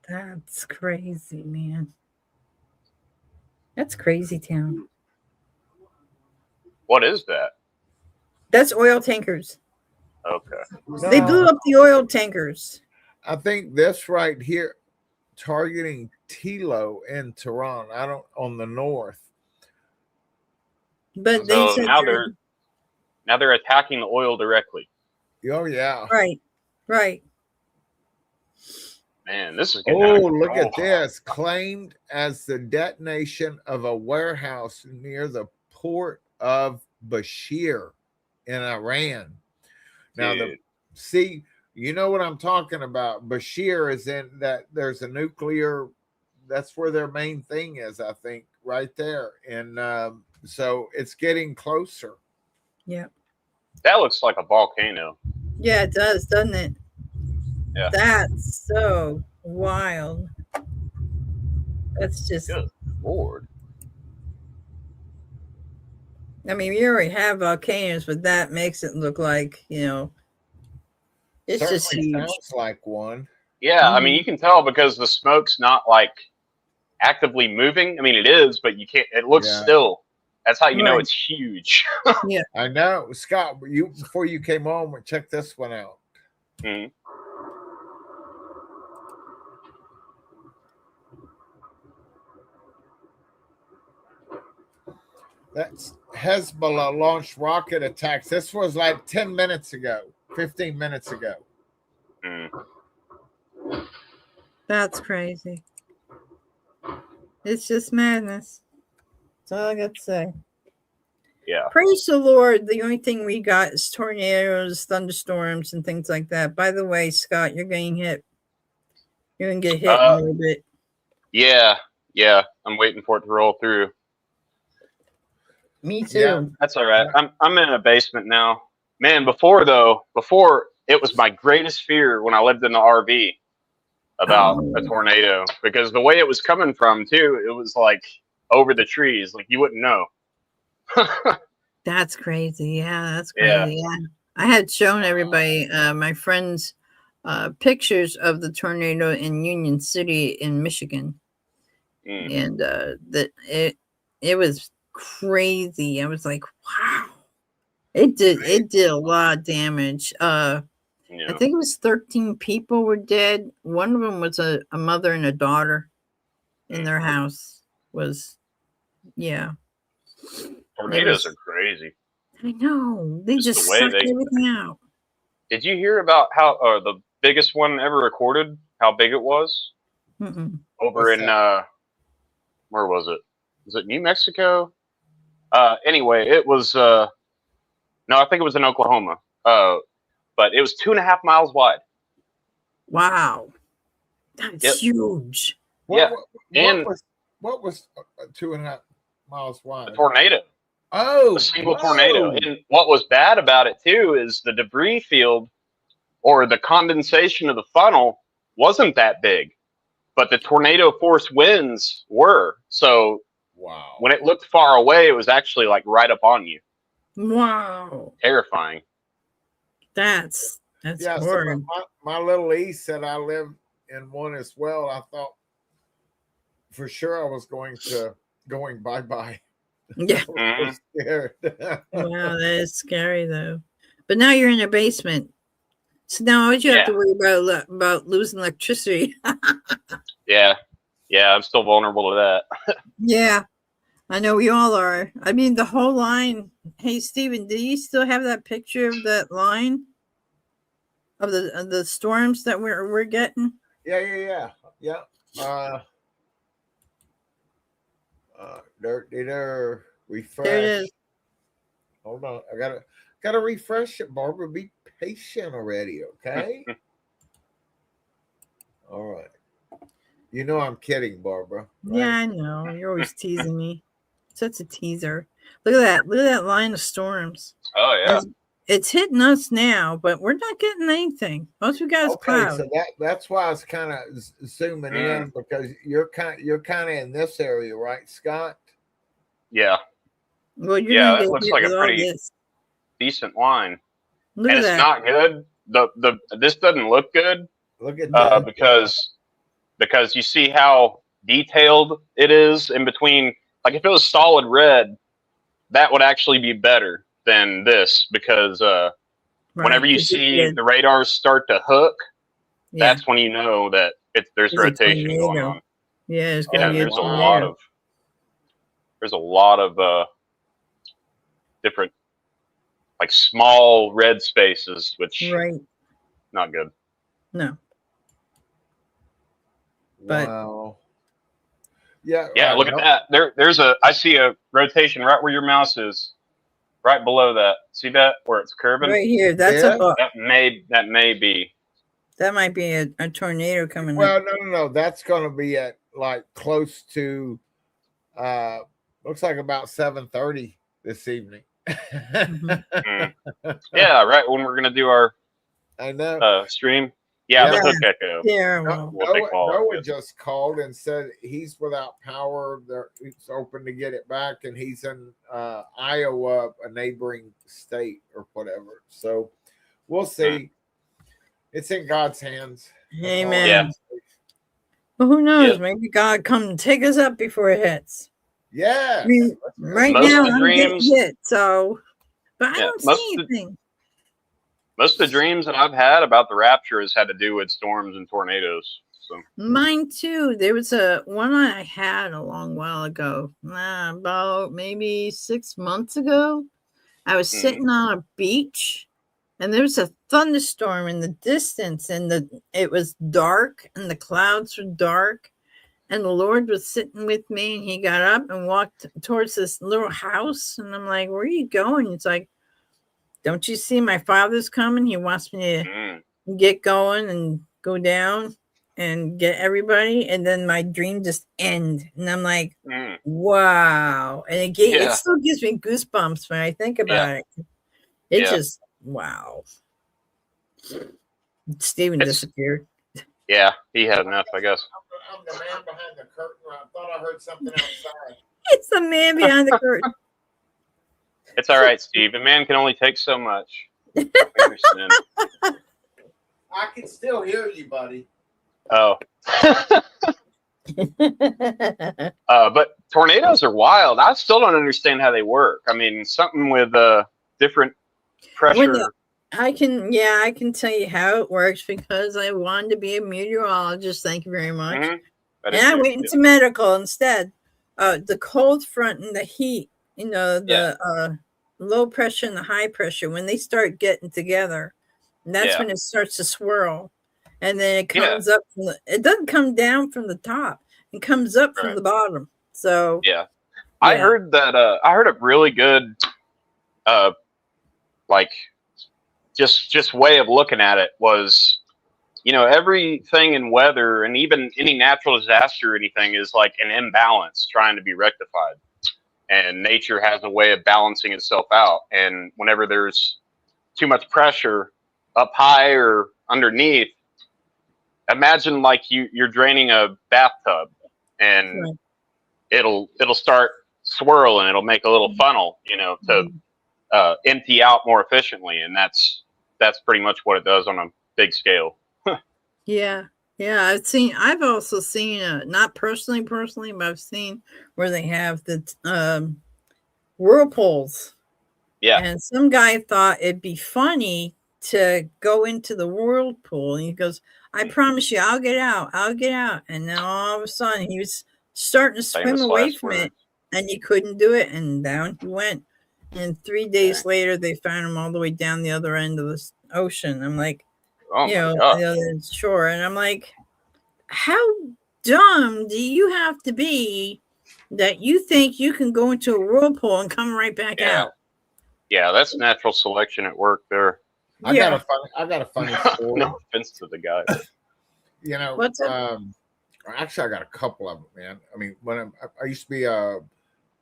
That's crazy, man. That's crazy town. What is that? That's oil tankers. Okay. No, they blew up the oil tankers. I think this right here, targeting Tilo in Tehran. I don't on the north. But so now they're attacking the oil directly. Oh yeah. Right. Man, this is getting look at this. Claimed as the detonation of a warehouse near the port of Bashir in Iran. Now see You know what I'm talking about. Bashir is in that. There's a nuclear. That's where their main thing is, I think, right there. And so it's getting closer. Yeah. That looks like a volcano. Yeah, it does, doesn't it? Yeah. That's so wild. That's just. Good Lord. I mean, we already have volcanoes, but that makes it look like, it's Certainly just huge. sounds like one. Yeah, I mean, you can tell because the smoke's not like actively moving. I mean, it is, but you can't. It looks still. That's how you know it's huge. Yeah, I know, Scott. Before you came on, check this one out. Mm-hmm. That's Hezbollah launched rocket attacks. This was like 10 minutes ago, 15 minutes ago. that's crazy. It's just madness. That's all I got to say. Yeah. Praise the Lord. The only thing we got is tornadoes, thunderstorms, and things like that. By the way, Scott, you're getting hit. You're going to get hit in a little bit. Yeah. I'm waiting for it to roll through. Me too. Yeah, that's all right. I'm in a basement now. Man, before it was my greatest fear when I lived in the RV about a tornado, because the way it was coming from too, it was like over the trees, like you wouldn't know. That's crazy. Yeah, that's crazy. Yeah. I had shown everybody, my friends, pictures of the tornado in Union City in Michigan, and that it was crazy. I was like, wow, it did a lot of damage. I think it was 13 people were dead. One of them was a mother and a daughter in their house. Tornadoes are crazy. I know. They just suck everything out. Did you hear about how the biggest one ever recorded, how big it was? Over in where was it? Was it New Mexico? Anyway, it was no, I think it was in Oklahoma. But it was 2.5 miles wide. Wow, that's huge. What was 2.5 miles wide? A tornado. Oh, a single tornado. And what was bad about it too is the debris field or the condensation of the funnel wasn't that big, but the tornado force winds were. So when it looked far away, it was actually like right up on you. Wow. Terrifying. That's horrid. So my little niece said I live in one as well. I thought for sure I was going bye-bye. Yeah. I was scared. Wow, that is scary though. But now you're in a basement. So now all you have to worry about losing electricity. Yeah, I'm still vulnerable to that. Yeah, I know we all are. I mean, the whole line. Hey, Steven, do you still have that picture of that line of the storms that we're getting? Yeah. Refresh. There it is. Hold on, I gotta refresh it, Barbara. Be patient already, okay? All right. You know I'm kidding, Barbara. Right? Yeah, I know. You're always teasing me. Such a teaser. Look at that. Look at that line of storms. Oh yeah. It's hitting us now, but we're not getting anything. Most we got is cloud. So that's why I was kind of zooming in, because you're kind of in this area, right, Scott? Yeah. Well, that looks like a pretty decent line. Look at that. It's not good. This doesn't look good. Look at that. Because you see how detailed it is in between. Like if it was solid red, that would actually be better than this, because whenever you see the radars start to hook, that's when you know that there's rotation going on. Yeah, there's a lot of different like small red spaces, which not good. No. But wow. Yeah, look at that. I see a rotation right where your mouse is. Right below that. See that where it's curving? Right here. That's a that may be. That might be a tornado coming Well, up. no. That's going to be at like close to, looks like about 7:30 this evening. Mhm. Yeah, right when we're gonna do our I know. stream. Yeah, the Yeah. hook echo Terrible. will take a while. Noah just called and said he's without power. He's open to get it back, and he's in Iowa, a neighboring state or whatever. So we'll see. It's in God's hands. That's all I Amen. Yeah. can say. Well, who knows? Yep. Maybe God come and take us up before it hits. Yes. I mean, right Most now of the I'm getting dreams- hit, so but I Yeah, don't most see of the- anything. Most of the dreams that I've had about the rapture has had to do with storms and tornadoes. So Mine too. There was a one I had a long while ago, about maybe 6 months ago. I was sitting on a beach, and there was a thunderstorm in the distance, and it was dark, and the clouds were dark, and the Lord was sitting with me, and He got up and walked towards this little house, and I'm like, "Where are you going?" It's like, "Don't you see my Father's coming? He wants me to get going and go down and get everybody," and then my dream just end, and I'm like, wow. And it still gives me goosebumps when I think about it. It just wow. Steven disappeared. Yeah, he had enough, I guess. I'm the man behind the curtain. I thought I heard something outside. It's the man behind the curtain. It's all right, Steve. A man can only take so much. I understand. I can still hear you, buddy. Oh. But tornadoes are wild. I still don't understand how they work. I mean, something with different pressure. I can tell you how it works because I wanted to be a meteorologist. Thank you very much. And I went into medical instead. The cold front and the heat, the low pressure and the high pressure, when they start getting together, that's when it starts to swirl. And then it comes up it doesn't come down from the top. It comes up from the bottom. So I heard that I heard a really good like just way of looking at it was, everything in weather and even any natural disaster or anything is like an imbalance trying to be rectified. And nature has a way of balancing itself out. And whenever there's too much pressure up high or underneath, imagine like you're draining a bathtub and it'll start swirling. It'll make a little funnel, to empty out more efficiently. And that's pretty much what it does on a big scale. Yeah. I've also seen, not personally, but I've seen where they have the whirlpools. Yeah. And some guy thought it'd be funny to go into the whirlpool. And he goes, I promise you, I'll get out. And then all of a sudden he was starting to swim away from it, and he couldn't do it. And down he went. And 3 days later, they found him all the way down the other end of the ocean. I'm like, the other shore. And I'm like, how dumb do you have to be that you think you can go into a whirlpool and come right back out? Yeah, that's natural selection at work there. I got a funny story. No offense to the guy. What's up? Actually, I got a couple of them, man. I mean, when I used to be a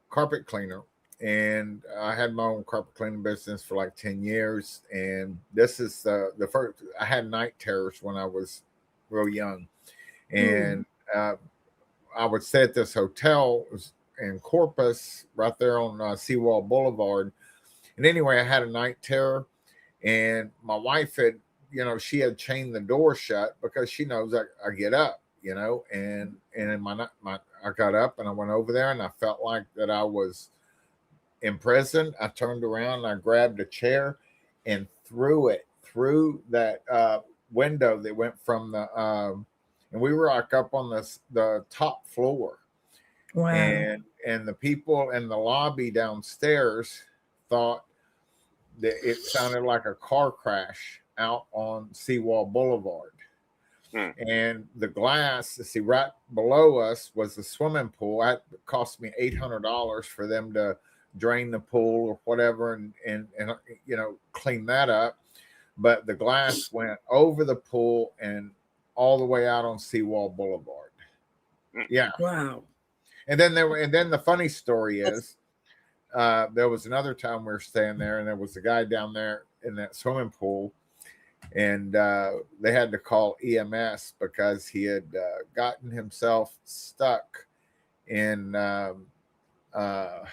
carpet cleaner, and I had my own carpet cleaning business for like 10 years. And this is the first. I had night terrors when I was real young, and I would stay at this hotel in Corpus, right there on Seawall Boulevard. And anyway, I had a night terror, and my wife had, she had chained the door shut because she knows I get up, and in my I got up and I went over there, and I felt like that I was in prison. I turned around and I grabbed a chair and threw it through that window that went from the and we were like up on the top floor. Wow. And the people in the lobby downstairs thought that it sounded like a car crash out on Seawall Boulevard. And the glass, right below us was the swimming pool. It cost me $800 for them to drain the pool or whatever and clean that up. but the glass went over the pool and all the way out on Seawall Boulevard. Yeah. Wow. And then the funny story is, there was another time we were staying there, and there was a guy down there in that swimming pool, and they had to call EMS because he had gotten himself stuck in. How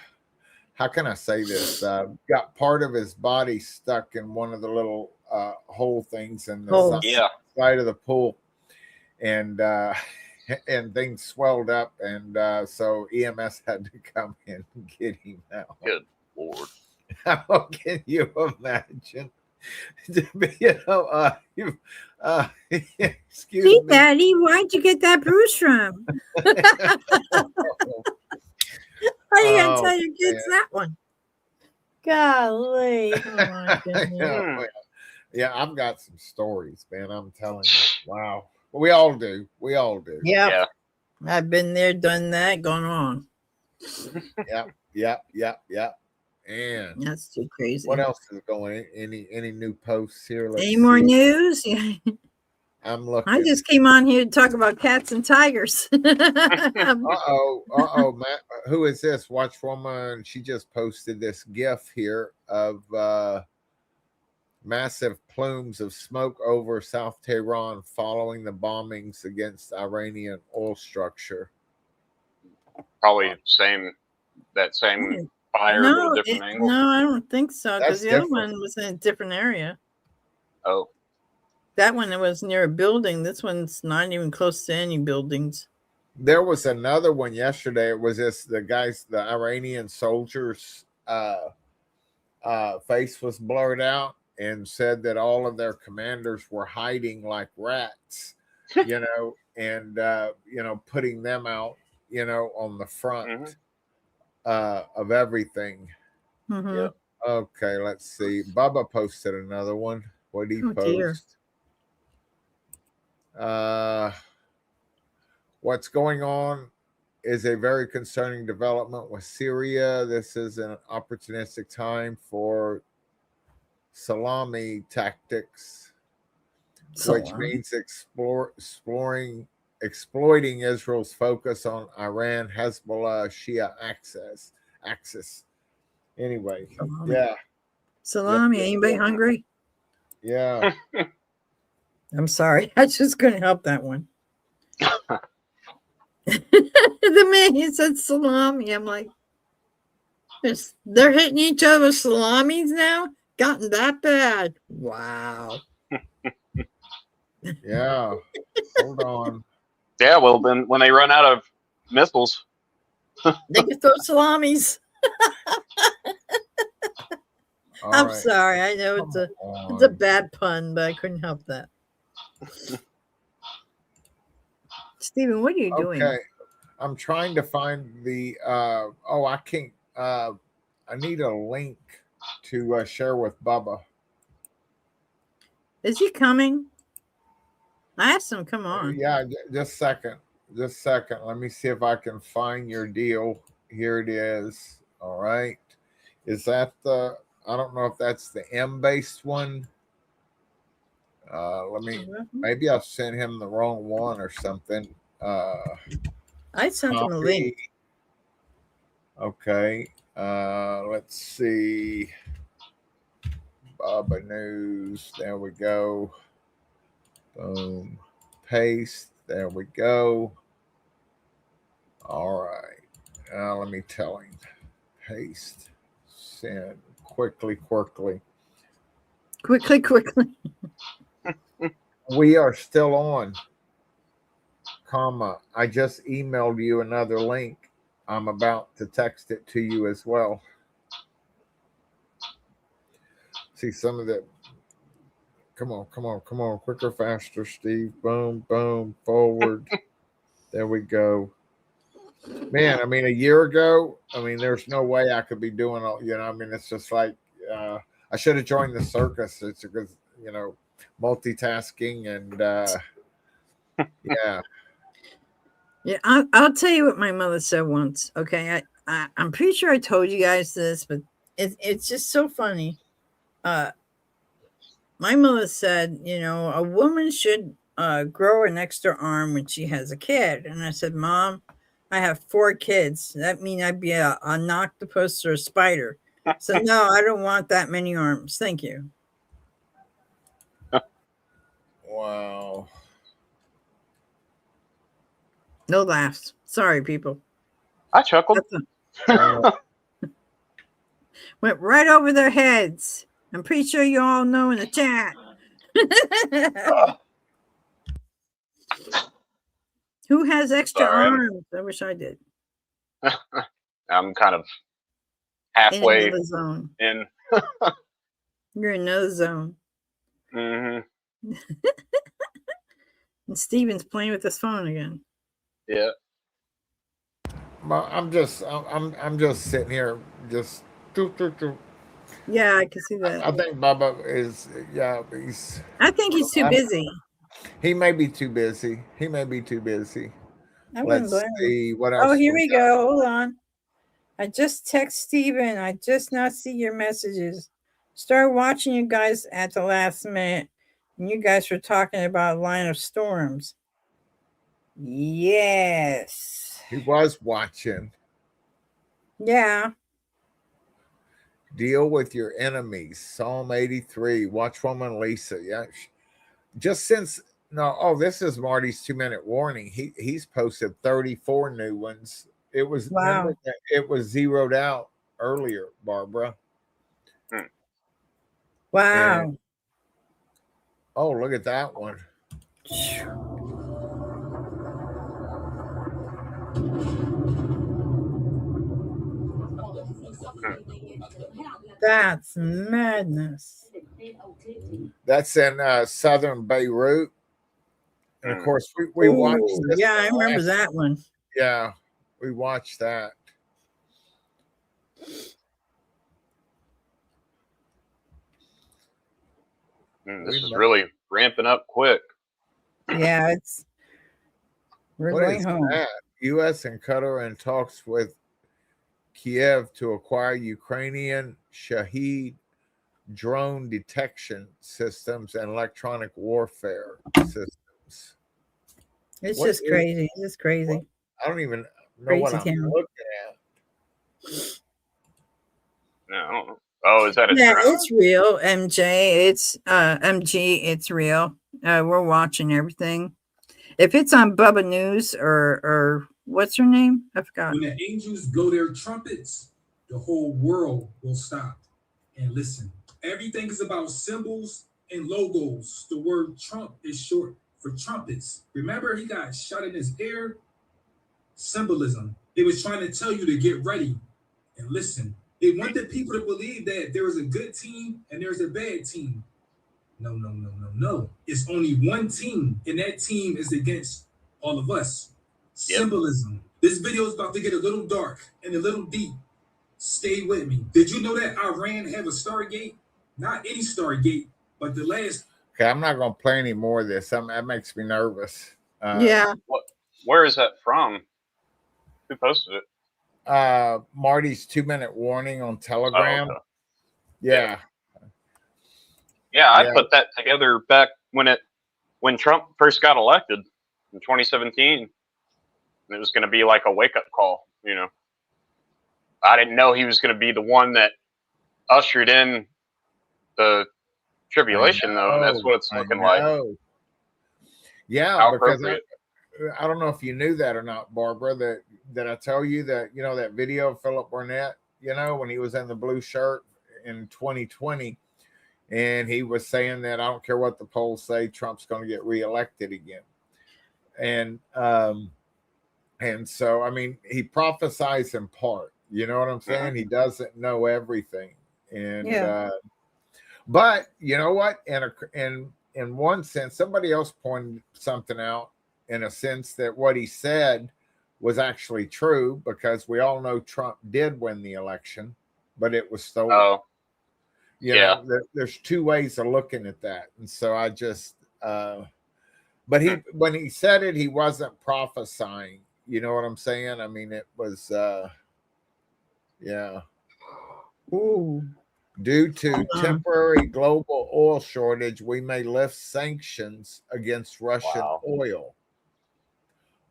can I say this? Got part of his body stuck in one of the little hole things in the side of the pool, and and things swelled up, and so EMS had to come in and get him out. Good Lord. How can you imagine? Excuse Gee, me. Daddy, why'd you get that bruise from? How are you going to tell your kids that one? Golly. Oh, my goodness. Yeah, I've got some stories, man. I'm telling you. Wow. We all do. We all do. Yeah. I've been there, done that, gone on. Yep. And that's too crazy. What else is going? Any new posts here? Any more news? Yeah. I'm looking. I just came on here to talk about cats and tigers. Uh-oh, Matt. Who is this? Watch woman. She just posted this GIF here of massive plumes of smoke over South Tehran following the bombings against Iranian oil structure. Probably that same fire, no, but a different angle. No, I don't think so, because the different. other one was in a different area. Oh. That one was near a building. This one's not even close to any buildings. There was another one yesterday. It was the Iranian soldiers' face was blurred out and said that all of their commanders were hiding like rats, and putting them out, on the front of everything. Mm-hmm. Yep. Okay, let's see. Bubba posted another one. What did he post? Dear. What's going on is a very concerning development with Syria. This is an opportunistic time for salami tactics, which means exploiting Israel's focus on Iran, Hezbollah, Shia axis. Anyway, Salami. Anybody hungry? Yeah. I'm sorry. I just couldn't help that one. The man, he said salami. I'm like, they're hitting each other with salamis now? Gotten that bad? Wow. Yeah. Hold on. Yeah, well, then when they run out of missiles, they can throw salamis. I'm sorry. I know it's a bad pun, but I couldn't help that. Stephen, what are you doing? Okay. I'm trying to find the I can't I need a link to share with Bubba. Is he coming? I asked him, come on. Yeah, just a second. Let me see if I can find your deal. Here it is. All right. Is that I don't know if that's the M-based one. Maybe I'll send him the wrong one or something. I sent him a link. Okay. Let's see. Bubba News. There we go. Boom. Paste. There we go. All right. Let me tell him. Paste. Send. Quickly. We are still on. I just emailed you another link. I'm about to text it to you as well. See some of the. Come on. Quicker, faster, Steve. Boom, forward. There we go. Man, I mean, a year ago, there's no way I could be doing all, it's just like, I should have joined the circus. It's because, multitasking and, yeah. Yeah, I'll tell you what my mother said once. Okay, I'm pretty sure I told you guys this, but it's just so funny. My mother said, a woman should grow an extra arm when she has a kid. And I said, Mom, I have 4 kids. That mean I'd be an octopus or a spider. So no, I don't want that many arms. Thank you. Wow. No laughs. Sorry, people. I chuckled. Went right over their heads. I'm pretty sure you all know in the chat. Who has extra arms? I wish I did. I'm kind of In halfway another zone. in. You're in another zone. Mm-hmm. And Steven's playing with his phone again. Yeah. Well, I'm just sitting here, just. Yeah, I can see that. I think Bubba is. Yeah, I think he's too busy. He may be too busy. I wouldn't Let's blame see him. what else. Oh, here we go. Hold on. I just text Steven. I just not see your messages. Started watching you guys at the last minute. And you guys were talking about Line of Storms. Yes. He was watching. Yeah. Deal with your enemies. Psalm 83. Watchwoman Lisa. Yeah. Just since this is Marty's 2-minute warning. He's posted 34 new ones. It was wow. It was zeroed out earlier, Barbara. Wow. And, look at that one. That's madness. That's in southern Beirut. And of course, we watched this. Yeah, I remember that one. Yeah, we watched that. This is really ramping up quick. Yeah, we're going home. That? U.S. and Qatar in talks with Kiev to acquire Ukrainian Shahed drone detection systems and electronic warfare systems. It's just crazy. It's just crazy. I don't even know what I'm looking at. No, I don't know. Oh, is that a drone? It's real, MJ. It's MG. It's real. We're watching everything. If it's on Bubba News or what's her name? I forgot. When the angels blow their trumpets, the whole world will stop and listen. Everything is about symbols and logos. The word Trump is short for trumpets. Remember, he got shot in his ear. Symbolism. They was trying to tell you to get ready and listen. They wanted people to believe that there is a good team and there's a bad team. No. It's only one team, and that team is against all of us. Yep. Symbolism. This video is about to get a little dark and a little deep. Stay with me. Did you know that Iran have a Stargate? Not any Stargate, but the last. Okay, I'm not going to play any more of this. That makes me nervous. Yeah. Where is that from? Who posted it? Marty's 2-minute warning on Telegram. Oh, okay. Yeah. Yeah, I put that together back when Trump first got elected in 2017. It was going to be like a wake-up call, I didn't know he was going to be the one that ushered in the tribulation, though, and that's what it's looking like. Yeah, because I don't know if you knew that or not, Barbara, that I tell you that, that video of Philip Burnett, when he was in the blue shirt in 2020, and he was saying that I don't care what the polls say, Trump's going to get reelected again. And so, I mean, he prophesies in part, you know what I'm saying? He doesn't know everything. And, but you know what? In one sense, somebody else pointed something out in a sense that what he said was actually true, because we all know Trump did win the election, but it was stolen. Oh. You know, there's two ways of looking at that. And so I just, but when he said it, he wasn't prophesying. You know what I'm saying? I mean, it was, yeah. Ooh. Due to temporary global oil shortage, we may lift sanctions against Russian oil.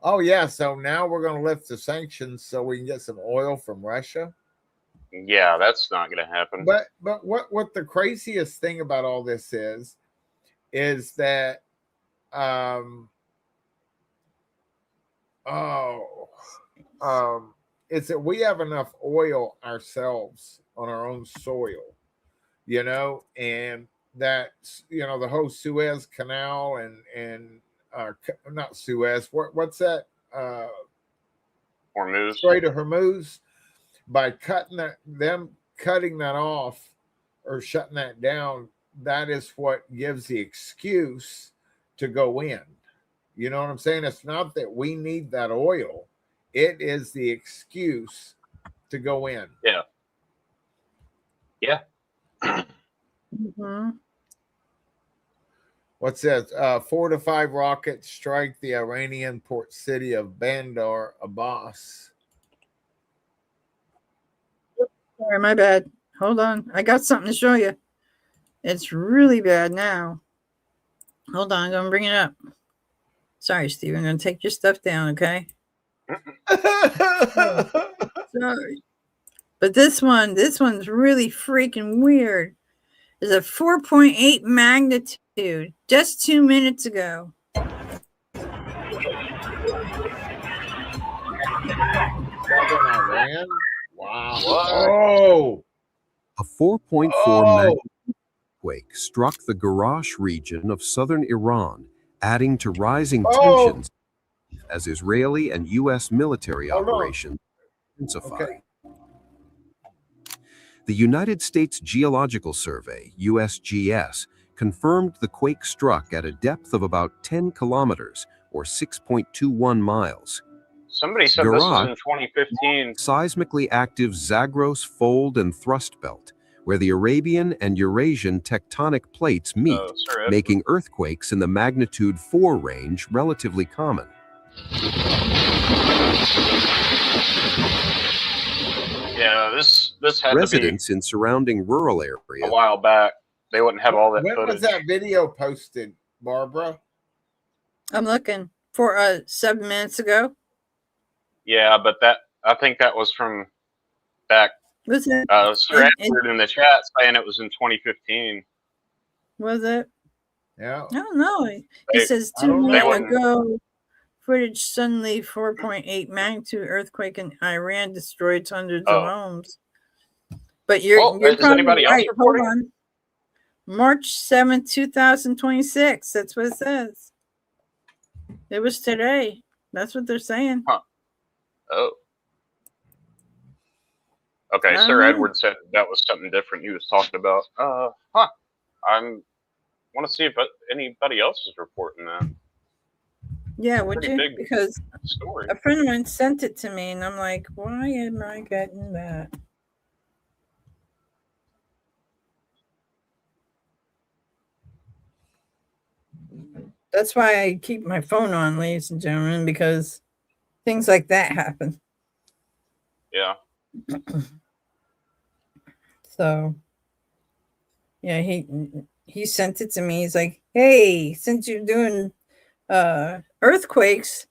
Oh yeah, so now we're going to lift the sanctions so we can get some oil from Russia. Yeah, that's not going to happen. But what the craziest thing about all this is that is that we have enough oil ourselves on our own soil, you know, and that's, you know, the whole Suez Canal and not Suez, what's that? Hormuz. Strait of Hormuz. By cutting that off or shutting that down, that is what gives the excuse to go in. You know what I'm saying? It's not that we need that oil. It is the excuse to go in. Yeah. Yeah. Mm-hmm. What's that? 4 to 5 rockets strike the Iranian port city of Bandar Abbas. Sorry, my bad. Hold on. I got something to show you. It's really bad now. Hold on. I'm going to bring it up. Sorry, Steve. I'm going to take your stuff down, okay? Sorry. But this one's really freaking weird. It's a 4.8 magnitude just 2 minutes ago. Iran? Wow. Whoa. A 4.4 magnitude earthquake struck the Garash region of southern Iran, adding to rising tensions as Israeli and U.S. military operations intensify. Okay. The United States Geological Survey, USGS, confirmed the quake struck at a depth of about 10 kilometers or 6.21 miles. Somebody said this was in 2015. Seismically active Zagros fold and thrust belt, where the Arabian and Eurasian tectonic plates meet, making earthquakes in the magnitude 4 range relatively common. Yeah, this had Residents to be in surrounding rural areas a while back. They wouldn't have all that when footage. was that video posted, Barbara? I'm looking for 7 minutes ago. Yeah, but I think that was from back. Was it? Sir Edward in the chat saying it was in 2015. Was it? Yeah. I don't know. He says 2 minutes ago, footage suddenly 4.8 magnitude earthquake in Iran destroyed hundreds of homes. But you're probably right. Hold on. March 7th, 2026. That's what it says. It was today. That's what they're saying. Huh. Oh. Okay, Sir Edward said that was something different he was talking about. I want to see if anybody else is reporting that. Yeah, would you? Because a friend of mine sent it to me, and I'm like, why am I getting that? That's why I keep my phone on, ladies and gentlemen, because things like that happen. Yeah. So, yeah, he sent it to me. He's like, hey, since you're doing earthquakes,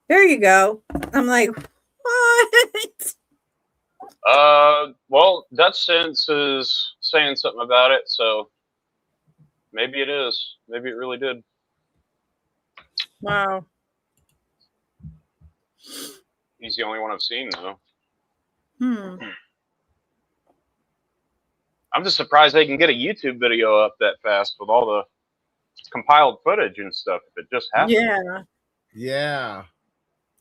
here you go. I'm like, what? Well, Dutch Sense is saying something about it, so maybe it is. Maybe it really did. Wow. He's the only one I've seen, though. I'm just surprised they can get a YouTube video up that fast with all the compiled footage and stuff. If it just happened. Yeah.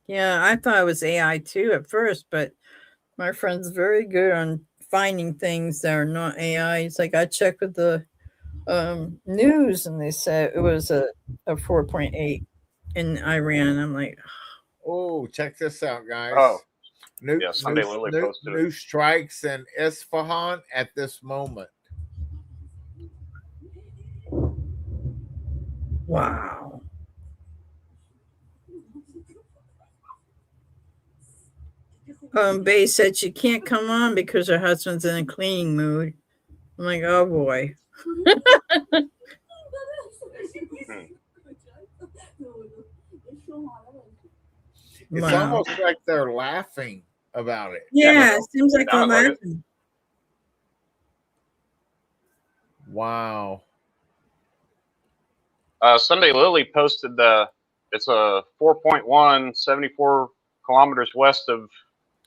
Yeah, I thought it was AI too at first, but my friend's very good on finding things that are not AI. It's like I checked with the news and they said it was a 4.8 in Iran. I'm like, oh, check this out, guys. Oh, Sunday Lily posted new strikes in Isfahan at this moment. wow. Bae said she can't come on because her husband's in a cleaning mood. I'm like, oh boy. It's Wow. almost like they're laughing about it. Yeah, it seems like they're Sounded like it. laughing. Wow. Sunday Lily posted it's a 4.1, 74 kilometers west of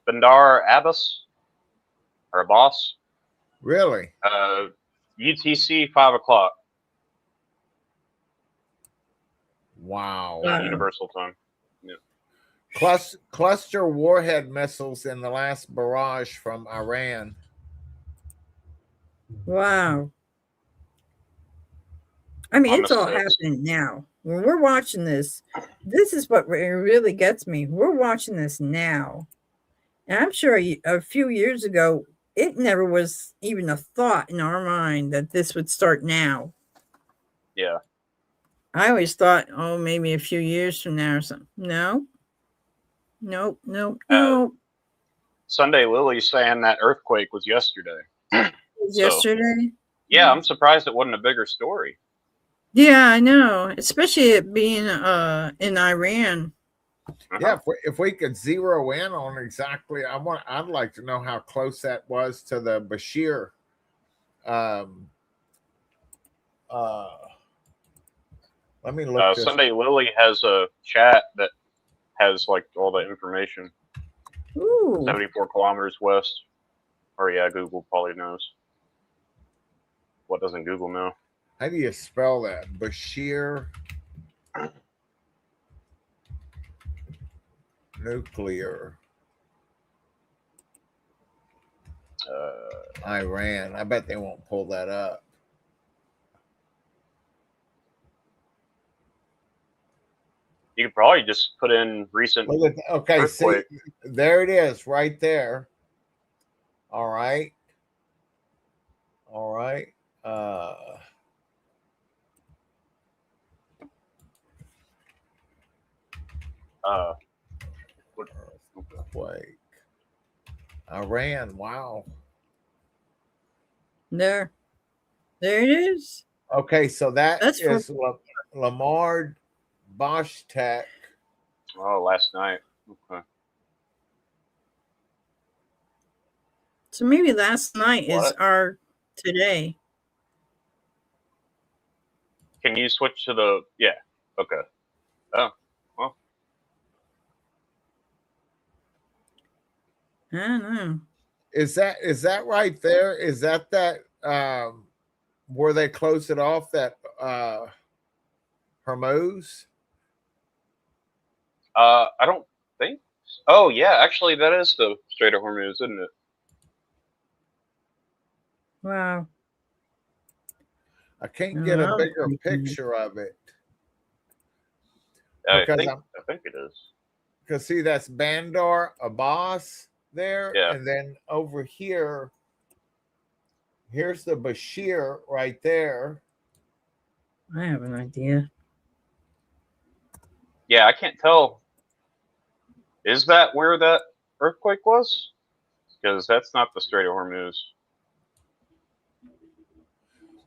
Bandar Abbas or Abbas. Really? UTC 5 o'clock. Wow. Wow. Universal time. Cluster warhead missiles in the last barrage from Iran. Wow. I mean, On it's the all 6th. happening now. When we're watching this, this is what really gets me. We're watching this now. And I'm sure a few years ago, it never was even a thought in our mind that this would start now. Yeah. I always thought, oh, maybe a few years from now or something. No. Nope. Sunday Lily saying that earthquake was yesterday. Yesterday? Yeah, I'm surprised it wasn't a bigger story. Yeah, I know. Especially it being in Iran. Yeah, if we could zero in on exactly, I'd like to know how close that was to the Bashir. Let me look. Sunday Lily has a chat that has like all the information. Ooh. 74 kilometers west. Or yeah, Google probably knows. What doesn't Google know? How do you spell that? Bashir nuclear. Iran. I bet they won't pull that up. You could probably just put in recent. Okay, earthquake. see, there it is, right there. All right. Earthquake. Iran. Wow. There it is. Okay, so That's is Lamar Bosch Tech. Oh, last night. Okay. So maybe last night is What? our today. Can you switch to the? Yeah. Okay. Oh, well. I don't know. Is that right there? Is that where they close it off, that Hormuz? I don't think. Oh yeah, actually, that is the Strait of Hormuz, isn't it? Wow. I can't get a bigger picture of it. I think it is. Because see, that's Bandar Abbas there, Yeah. and then over here, here's the Bashir right there. I have an idea. Yeah, I can't tell. Is that where that earthquake was? Because that's not the Strait of Hormuz.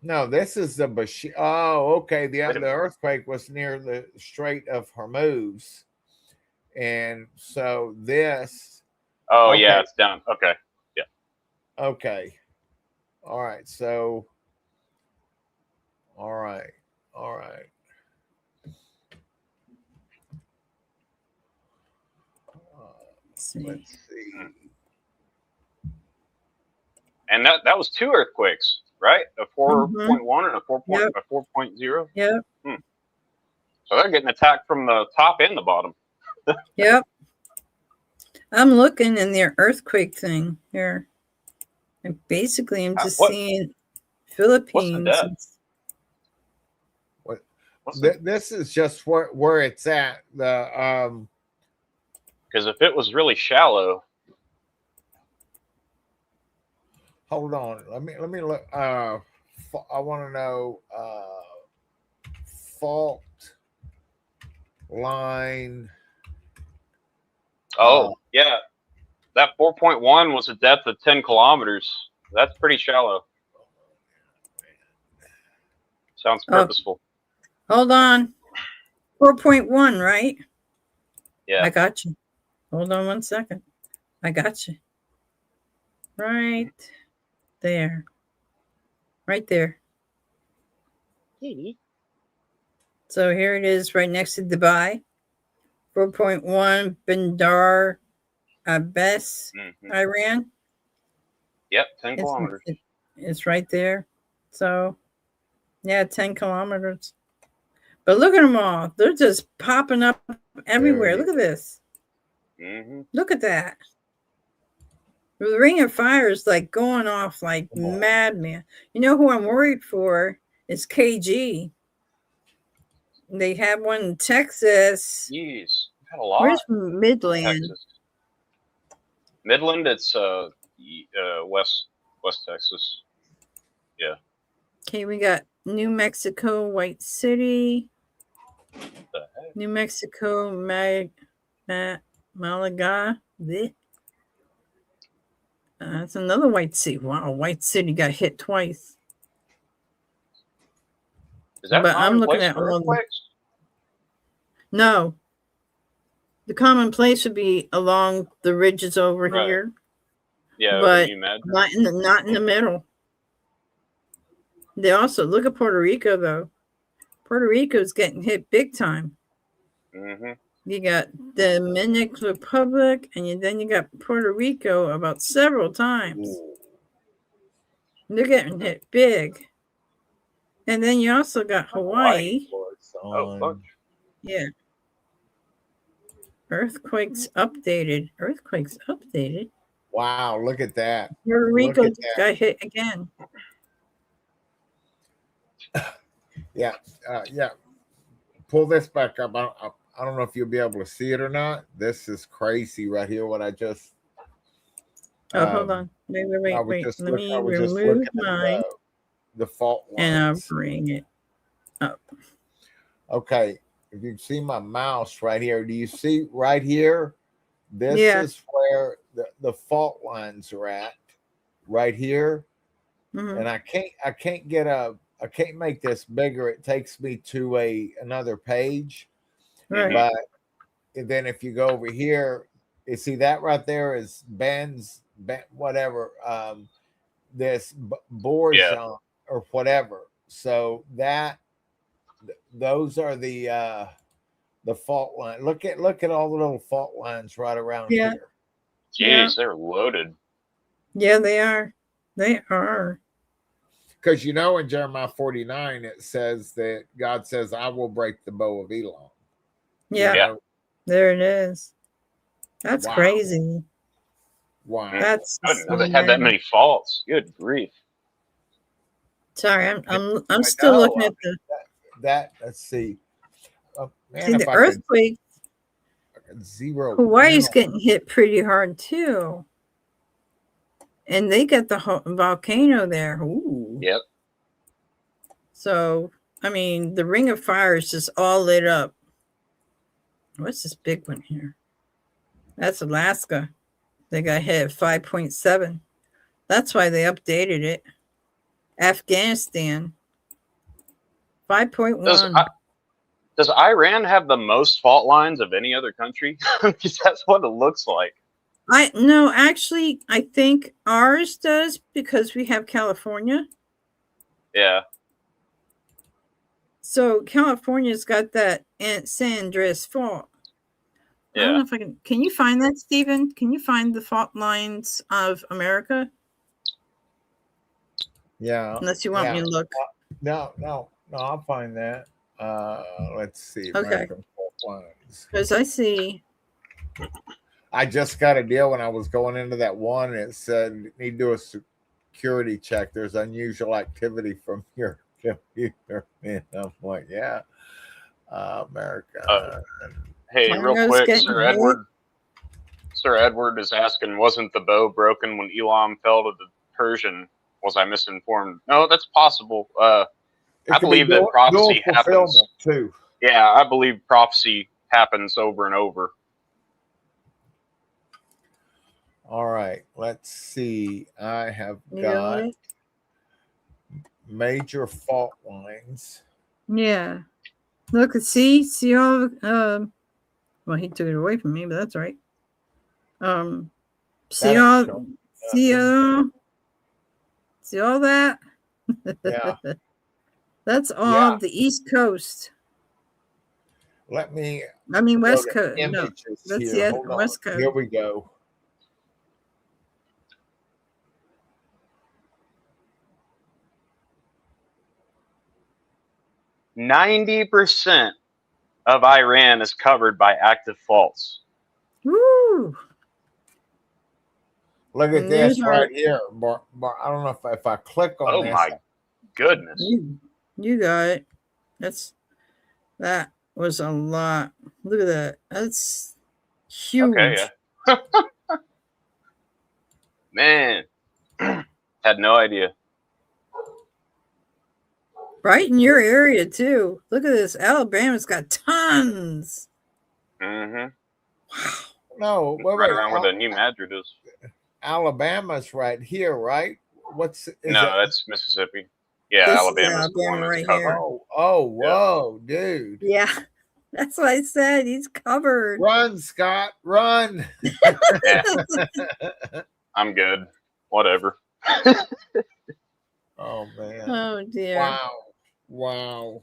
No, this is the Bashir. Oh, okay. The earthquake was near the Strait of Hormuz, and so this. Oh yeah, it's down. Okay. Yeah. Okay. All right. So. All right. Let's see. And that was two earthquakes, right? A 4.1 and a 4.0. Yep. So they're getting attacked from the top and the bottom. Yep. I'm looking in their earthquake thing here. And basically I'm just seeing Philippines. This is just where it's at. The because if it was really shallow. Hold on. Let me look. I want to know fault line. Oh, yeah. That 4.1 was a depth of 10 kilometers. That's pretty shallow. Sounds Oh. purposeful. Hold on. 4.1, right? Yeah. I got you. Hold on 1 second. I got you. Right there. Right there. So here it is right next to Dubai. 4.1 Bandar Abbas, Iran. Yep, 10 kilometers. It's right there. So, yeah, 10 kilometers. But look at them all. They're just popping up everywhere. Look at this. Look at that. The Ring of Fire is like going off like madman. You know who I'm worried for is KG. They have one in Texas. Jeez, we've had a lot. Where's Midland? Texas. Midland, it's west Texas. Yeah. Okay, we got New Mexico, White City. The heck? New Mexico, Malaga. That's another White City. Wow, White City got hit twice. Is that but I'm looking at all the... No. The common place would be along the ridges over here. Yeah, but not in the middle. They also look at Puerto Rico though. Puerto Rico's getting hit big time. You got the Dominican Republic, and then you got Puerto Rico about several times. They're getting hit big. And then you also got Hawaii. Yeah. Earthquakes updated. Wow, look at that. Puerto Rico got hit again. Yeah. Pull this back up. I don't know if you'll be able to see it or not. This is crazy right here. What I just. Hold on. Wait. Let me remove mine. The fault lines. And I'll bring it up. Okay. If you can see my mouse right here, do you see right here? This is where the fault lines are at, right here. And I can't make this bigger. It takes me to another page. Right. But then if you go over here, you see that right there is whatever. This Borzon or whatever. So those are the fault line. Look at all the little fault lines right around here. Jeez, they're loaded. Yeah, they are. They are. Because in Jeremiah 49 it says that God says, "I will break the bow of Elam." Yeah. There it is. That's crazy. Wow. That's I didn't know they had that many faults. Good grief. Sorry, I'm still looking at that. Let's see. See the earthquake. Hawaii's getting hit pretty hard too, and they got the volcano there. Ooh. Yep. So I mean, the Ring of Fire is just all lit up. What's this big one here? That's Alaska. They got hit at 5.7. That's why they updated it. Afghanistan, 5.1. Does Iran have the most fault lines of any other country? Because that's what it looks like. No, actually, I think ours does because we have California. Yeah. So California's got that San Andreas fault. Yeah. I don't know if I can. Can you find that, Stephen? Can you find the fault lines of America? Yeah. Unless you want me to look. No, I'll find that. Let's see. Okay. Because I see. I just got a deal when I was going into that one. And it said need to do a security check. There's unusual activity from your computer. And I'm like, yeah, America. Hey, real quick, Sir Edward is asking, wasn't the bow broken when Elam fell to the Persian? Was I misinformed? No, that's possible. I believe that prophecy happens too. Yeah, I believe prophecy happens over and over. All right, let's see. I have got major fault lines. Yeah. Look, see all. Well, he took it away from me, but that's right. See That ain't all. showing See nothing. See all that. Yeah. That's all Yeah. of the East Coast. Let me I mean, go West to Coast. No, images that's here. the Hold on. West Coast. Here we go. %90 of Iran is covered by active faults. Woo! Look at And this there's right here. I don't know if I click on Oh this. my goodness. You got it. That was a lot. Look at that. That's huge. Okay, yeah. Man, had no idea. Right in your area too. Look at this. Alabama's got tons. Mm-hmm. No, wait, Right wait. around where the New Madrid is. Alabama's right here, right? No, that's Mississippi. Yeah, This is Alabama's the one Alabama that's right covered. here. Oh, whoa, dude. Yeah. That's what I said. He's covered. Run, Scott, run. Yeah, I'm good. Whatever. Oh man. Oh dear. Wow.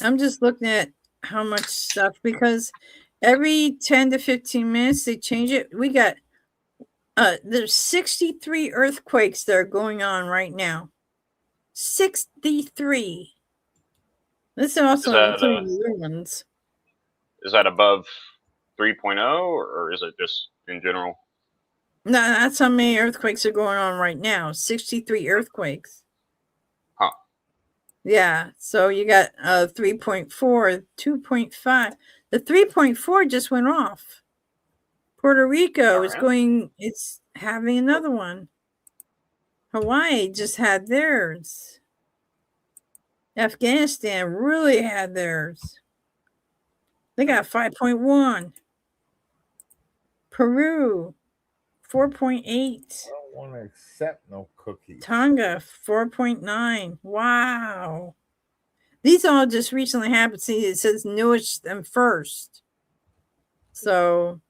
I'm just looking at how much stuff because every 10 to 15 minutes they change it. We got there's 63 earthquakes that are going on right now. 63. This also includes new ones. Is that above 3.0 or is it just in general? No, that's how many earthquakes are going on right now. 63 earthquakes. Huh. Yeah. So you got 3.4, 2.5. The 3.4 just went off. Puerto Rico is it's having another one. Hawaii just had theirs. Afghanistan really had theirs. They got 5.1. Peru, 4.8. I don't want to accept no cookies. Tonga, 4.9. Wow. These all just recently happened. See, it says newest and first. So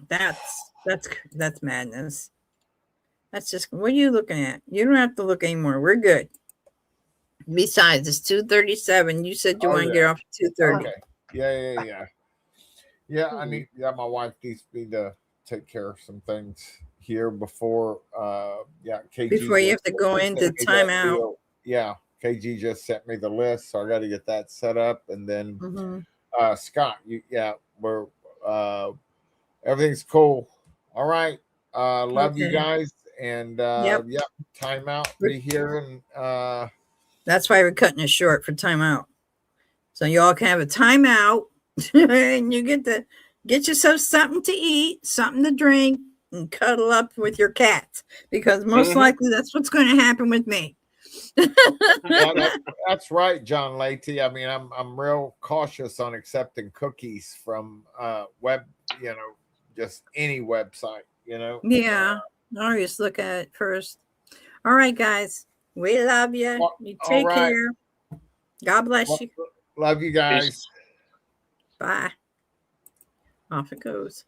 that's madness. That's just, what are you looking at? You don't have to look anymore. We're good. Besides, it's 2:37. You said you want to get off at 2:30. Okay. Yeah. Yeah, my wife needs me to take care of some things here before KG Before you have to go into timeout. Yeah, KG just sent me the list, so I got to get that set up, and then Scott, we're everything's cool. All right. Love you guys, and timeout be here, and that's why we're cutting it short for timeout. So y'all can have a timeout and you get yourself something to eat, something to drink, and cuddle up with your cats, because most likely that's what's going to happen with me. That's right, John Leahy. I mean, I'm real cautious on accepting cookies from just any website, Yeah, I always look at it first. All right, guys, we love you. You take care. God bless you. Love you guys. Peace. Bye. Off it goes.